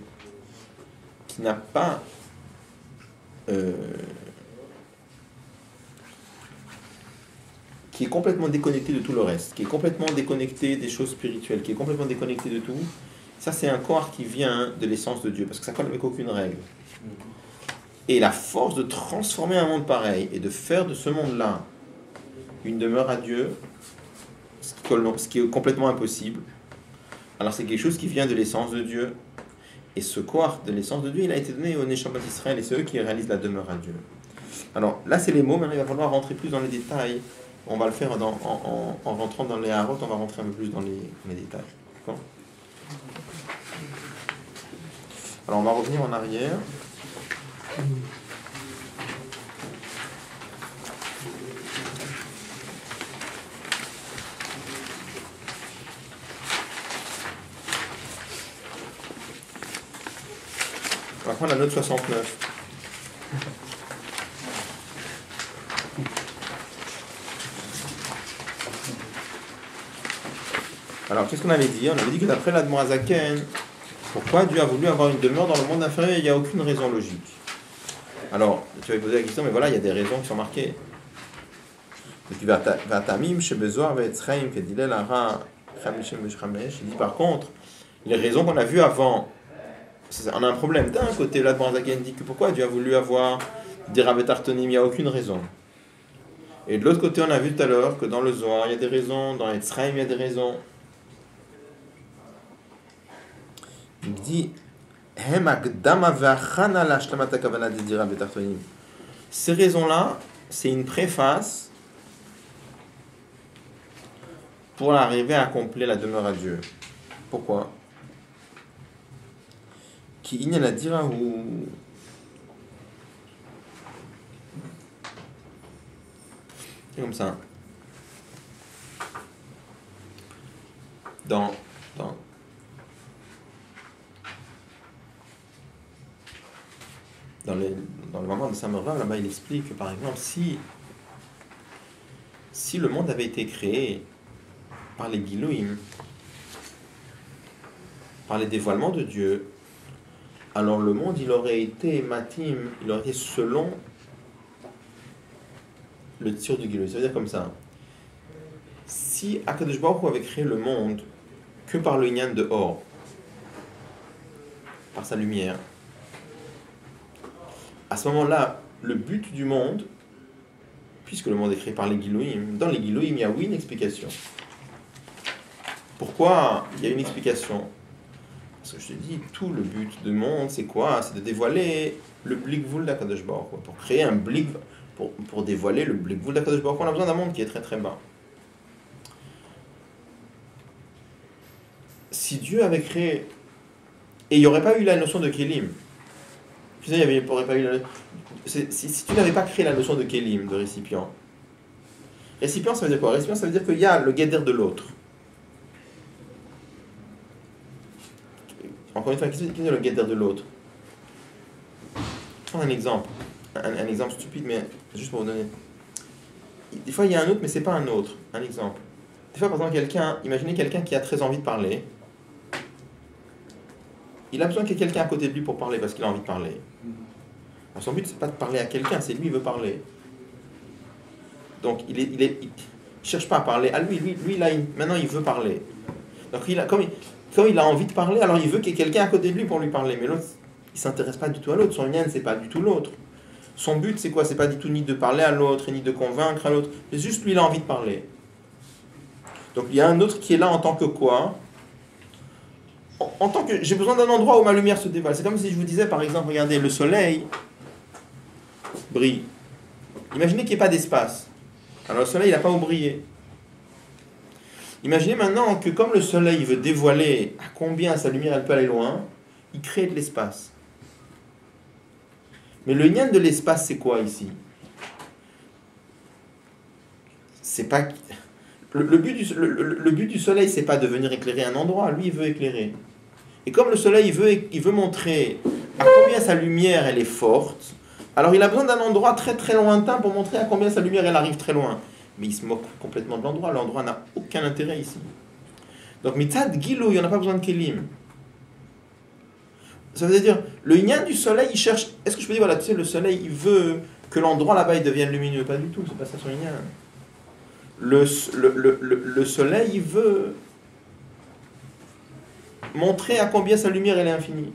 qui n'a pas qui est complètement déconnecté de tout le reste, qui est complètement déconnecté des choses spirituelles, qui est complètement déconnecté de tout, ça c'est un corps qui vient de l'essence de Dieu, parce que ça colle avec aucune règle. Et la force de transformer un monde pareil et de faire de ce monde-là une demeure à Dieu, ce qui est complètement impossible, alors c'est quelque chose qui vient de l'essence de Dieu. Et ce corps de l'essence de Dieu, il a été donné aux Neshamat d'Israël, et c'est eux qui réalisent la demeure à Dieu. Alors là c'est les mots, maintenant il va falloir rentrer plus dans les détails. On va le faire en rentrant dans les harotes, on va rentrer un peu plus dans les détails. D'accord ? Alors on va revenir en arrière. On va prendre la note 69. Alors, qu'est-ce qu'on avait dit ? On avait dit que d'après l'Admor Hazaken, pourquoi Dieu a voulu avoir une demeure dans le monde inférieur ? Il n'y a aucune raison logique. Alors, tu vas poser la question, mais voilà, il y a des raisons qui sont marquées. Il dit par contre, les raisons qu'on a vues avant, on a un problème. D'un côté, l'Admor Hazaken dit que pourquoi Dieu a voulu avoir des Ravet Artonim, il n'y a aucune raison. Et de l'autre côté, on a vu tout à l'heure que dans le Zohar, il y a des raisons, dans Etzraim, il y a des raisons. Il dit ces raisons-là, c'est une préface pour arriver à accomplir la demeure à Dieu. Pourquoi ? C'est comme ça. Dans le moment de Samervav, là-bas, il explique que, par exemple, si le monde avait été créé par les Gilouim, par les dévoilements de Dieu, alors le monde, il aurait été matim, il aurait été selon le tir du Gilou. Ça veut dire comme ça. Si Akadosh Baruch Hu avait créé le monde que par le Inyan de Or, par sa lumière, à ce moment-là, le but du monde, puisque le monde est créé par les Gilouim, dans les Gilouim, il y a oui une explication. Pourquoi il y a une explication ? Parce que je te dis, tout le but du monde, c'est quoi ? C'est de dévoiler le Blikvul d'Akadosh Baruch Hu. Pour créer un Blik, pour dévoiler le Blikvul d'Akadosh Baruch Hu, on a besoin d'un monde qui est très très bas. Si Dieu avait créé, et il n'y aurait pas eu la notion de Kélim, tu sais, il n'y aurait pas eu si tu n'avais pas créé la notion de Kélim, de récipient. Récipient, ça veut dire quoi ? Récipient, ça veut dire qu'il y a le guéder de l'autre. Encore une fois, qu'est-ce que c'est le guéder de l'autre ? Je vais prendre un exemple. Un exemple stupide, mais juste pour vous donner. Des fois, il y a un autre, mais c'est pas un autre. Un exemple. Des fois, par exemple, imaginez quelqu'un qui a très envie de parler. Il a besoin qu'il y ait quelqu'un à côté de lui pour parler parce qu'il a envie de parler. Alors, son but, c'est pas de parler à quelqu'un, c'est lui, il veut parler. Donc, il cherche pas à parler à lui. Lui maintenant, il veut parler. Donc, quand il a envie de parler, alors il veut qu'il y ait quelqu'un à côté de lui pour lui parler. Mais l'autre, il s'intéresse pas du tout à l'autre. Son lien, c'est pas du tout l'autre. Son but, c'est quoi ? C'est pas du tout ni de parler à l'autre, ni de convaincre à l'autre. C'est juste lui, il a envie de parler. Donc il y a un autre qui est là en tant que quoi? En tant que j'ai besoin d'un endroit où ma lumière se dévoile. C'est comme si je vous disais par exemple, regardez, le soleil brille. Imaginez qu'il n'y ait pas d'espace. Alors le soleil, il n'a pas où briller. Imaginez maintenant que comme le soleil veut dévoiler à combien sa lumière elle peut aller loin, il crée de l'espace. Mais le lien de l'espace, c'est quoi ici? C'est pas... Le but du soleil, c'est pas de venir éclairer un endroit. Lui, il veut éclairer. Et comme le soleil, il veut montrer à combien sa lumière, elle est forte, alors il a besoin d'un endroit très très lointain pour montrer à combien sa lumière, elle arrive très loin. Mais il se moque complètement de l'endroit. L'endroit n'a aucun intérêt ici. Donc, mitzad gilou, il n'y en a pas besoin de kelim. Ça veut dire, le yin du soleil, il cherche... Est-ce que je peux dire, voilà, tu sais, le soleil, il veut que l'endroit là-bas, il devienne lumineux. Pas du tout, c'est pas ça son yin. Le soleil, il veut montrer à combien sa lumière elle est infinie.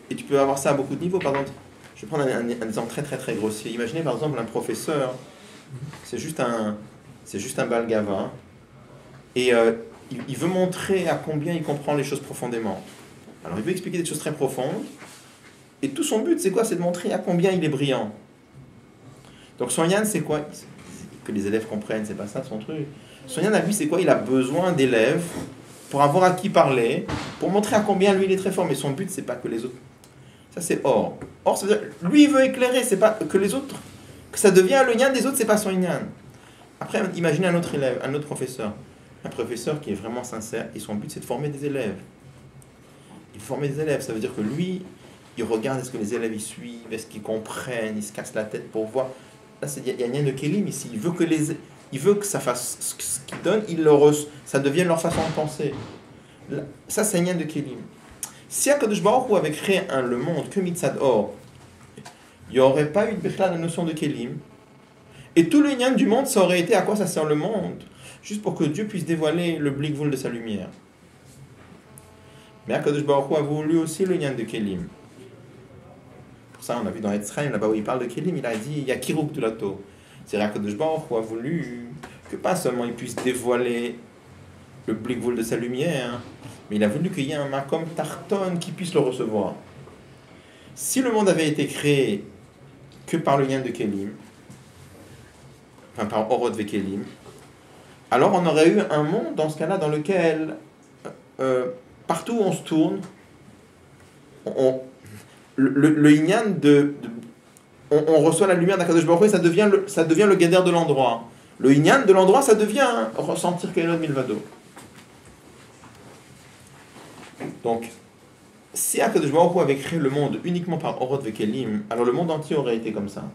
Et tu peux avoir ça à beaucoup de niveaux. Par exemple, je vais prendre un exemple très très très grossier. Imaginez par exemple un professeur, c'est juste un balgava, et il veut montrer à combien il comprend les choses profondément. Alors il veut expliquer des choses très profondes, et tout son but c'est quoi? C'est de montrer à combien il est brillant. Donc son yan c'est quoi? Que les élèves comprennent, c'est pas ça son truc. Son yan à lui c'est quoi? Il a besoin d'élèves pour avoir à qui parler, pour montrer à combien lui il est très fort, mais son but c'est pas que les autres. Ça c'est or. Or ça veut dire, lui il veut éclairer, c'est pas que les autres, que ça devient le yan des autres, c'est pas son yan. Après imaginez un autre élève, un autre professeur, un professeur qui est vraiment sincère et son but c'est de former des élèves. Il faut former des élèves, ça veut dire que lui il regarde est-ce que les élèves ils suivent, est-ce qu'ils comprennent, il se casse la tête pour voir. Là, il y a un lien de Kélim ici. Il veut que ça fasse ce qu'il donne, ça devienne leur façon de penser. Là, ça, c'est un lien de Kélim. Si Akadosh Baruch Hu avait créé le monde que Mitzad Or, il n'y aurait pas eu la notion de Kélim. Et tout le lien du monde, ça aurait été à quoi ça sert le monde? Juste pour que Dieu puisse dévoiler le blikvoul de sa lumière. Mais Akadosh Baruch Hu a voulu aussi le lien de Kélim. Ça, on a vu dans Etzraim, là-bas où il parle de Kélim, il a dit il y a Kiruk de l'Ato. C'est-à-dire que Akadosh Baruch Hu a voulu que pas seulement il puisse dévoiler le blikvoul de sa lumière, mais il a voulu qu'il y ait un makom tarton qui puisse le recevoir. Si le monde avait été créé que par le lien de Kélim, enfin par Orot ve Kélim, alors on aurait eu un monde dans ce cas-là dans lequel partout où on se tourne, le inyan on reçoit la lumière d'Akadosh Baruch Hu et ça devient le guédère de l'endroit. Le inyan de l'endroit, ça devient ressentir Kailot Milvado. Donc, si Akadosh Baruch Hu avait créé le monde uniquement par Orot Vekelim, alors le monde entier aurait été comme ça.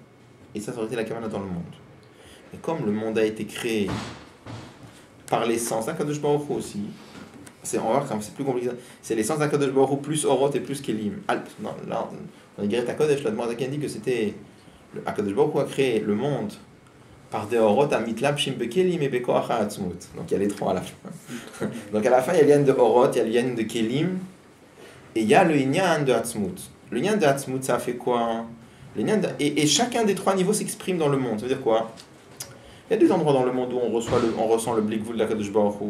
Et ça aurait été la Kavanah dans le monde. Mais comme le monde a été créé par l'essence d'Akadosh Baruch Hu aussi, on va voir quand c'est plus compliqué. C'est l'essence d'Akadosh Baruch Hu plus Orot et plus Kelim. Non, là, dans les Guéret HaKodesh, la Demande dit que c'était Akadosh Baruch Hu a créé le monde par des Orot à Mitlab Shim Bekelim et Bekoach HaAtzmut. Donc il y a les trois à la fin. Donc à la fin, il y a le lien de Orot, il y a le lien de Kelim et il y a le lien de Hatzmut. Le lien de Hatzmut, ça fait quoi? Et chacun des trois niveaux s'exprime dans le monde. Ça veut dire quoi? Il y a des endroits dans le monde où on ressent le blikvoul d'Akadosh Baruch Hu.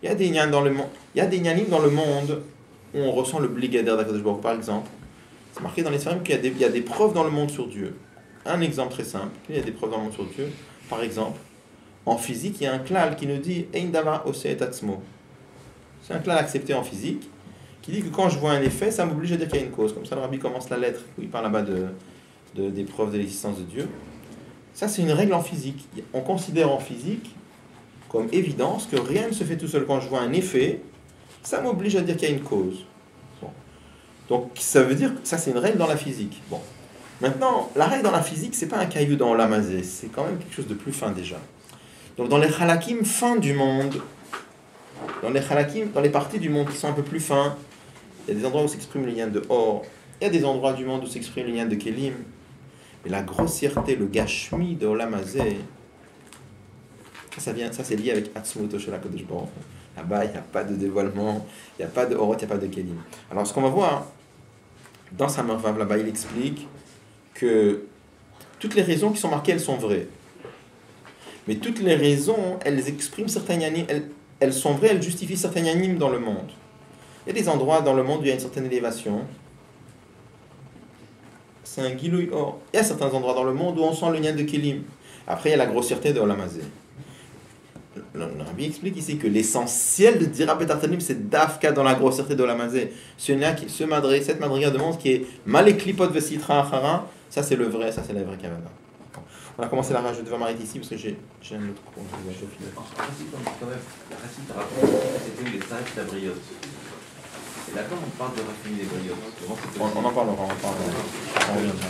Il y a des nyanim dans le monde où on ressent le bligader d'Akadosh Baruch Hu. Par exemple, c'est marqué dans les Sfarim qu'il y a des preuves dans le monde sur Dieu. Un exemple très simple, il y a des preuves dans le monde sur Dieu. Par exemple, en physique, il y a un klal qui nous dit Ein davar oseh et atzmo. C'est un klal accepté en physique qui dit que quand je vois un effet, ça m'oblige à dire qu'il y a une cause. Comme ça, le rabbi commence la lettre où il parle là-bas des preuves de l'existence de Dieu. Ça, c'est une règle en physique. On considère en physique comme évidence que rien ne se fait tout seul. Quand je vois un effet, ça m'oblige à dire qu'il y a une cause. Bon. Donc, ça veut dire que ça, c'est une règle dans la physique. Bon. Maintenant, la règle dans la physique, c'est pas un caillou dans l'amazé, c'est quand même quelque chose de plus fin déjà. Donc, dans les halakim fins du monde, dans les parties du monde qui sont un peu plus fins, il y a des endroits où s'exprime le lien de Or, il y a des endroits du monde où s'exprime le lien de Kelim, mais la grossièreté, le gashmi de Olamazé, ça c'est lié avec Atzmuto Shel HaKadosh Baruch Hu. Là-bas, il n'y a pas de dévoilement, il n'y a pas de Orot, il n'y a pas de Kelim. Alors, ce qu'on va voir, dans sa Mervav, là-bas, il explique que toutes les raisons qui sont marquées, elles sont vraies. Mais toutes les raisons, elles expriment certains yanim, elles sont vraies, elles justifient certains yanim dans le monde. Il y a des endroits dans le monde où il y a une certaine élévation. C'est un gilouï or. Il y a certains endroits dans le monde où on sent le yan de Kélim. Après, il y a la grossièreté de Olamazé. Le Rabbi explique ici que l'essentiel de Dira Betartanim, c'est Dafka dans la grossièreté de Olamazé. Cette madriga de monde qui est Maleklipot Vesitra Achara, ça c'est le vrai, ça c'est la vraie Kavana. On a commencé la rage, je devais m'arrêter ici parce que j'ai un autre cours. Quand même, la racine raconte que c'était les sages tabriotes. Et là, quand on parle de raffiner les briottes, On en parlera, on reviendra.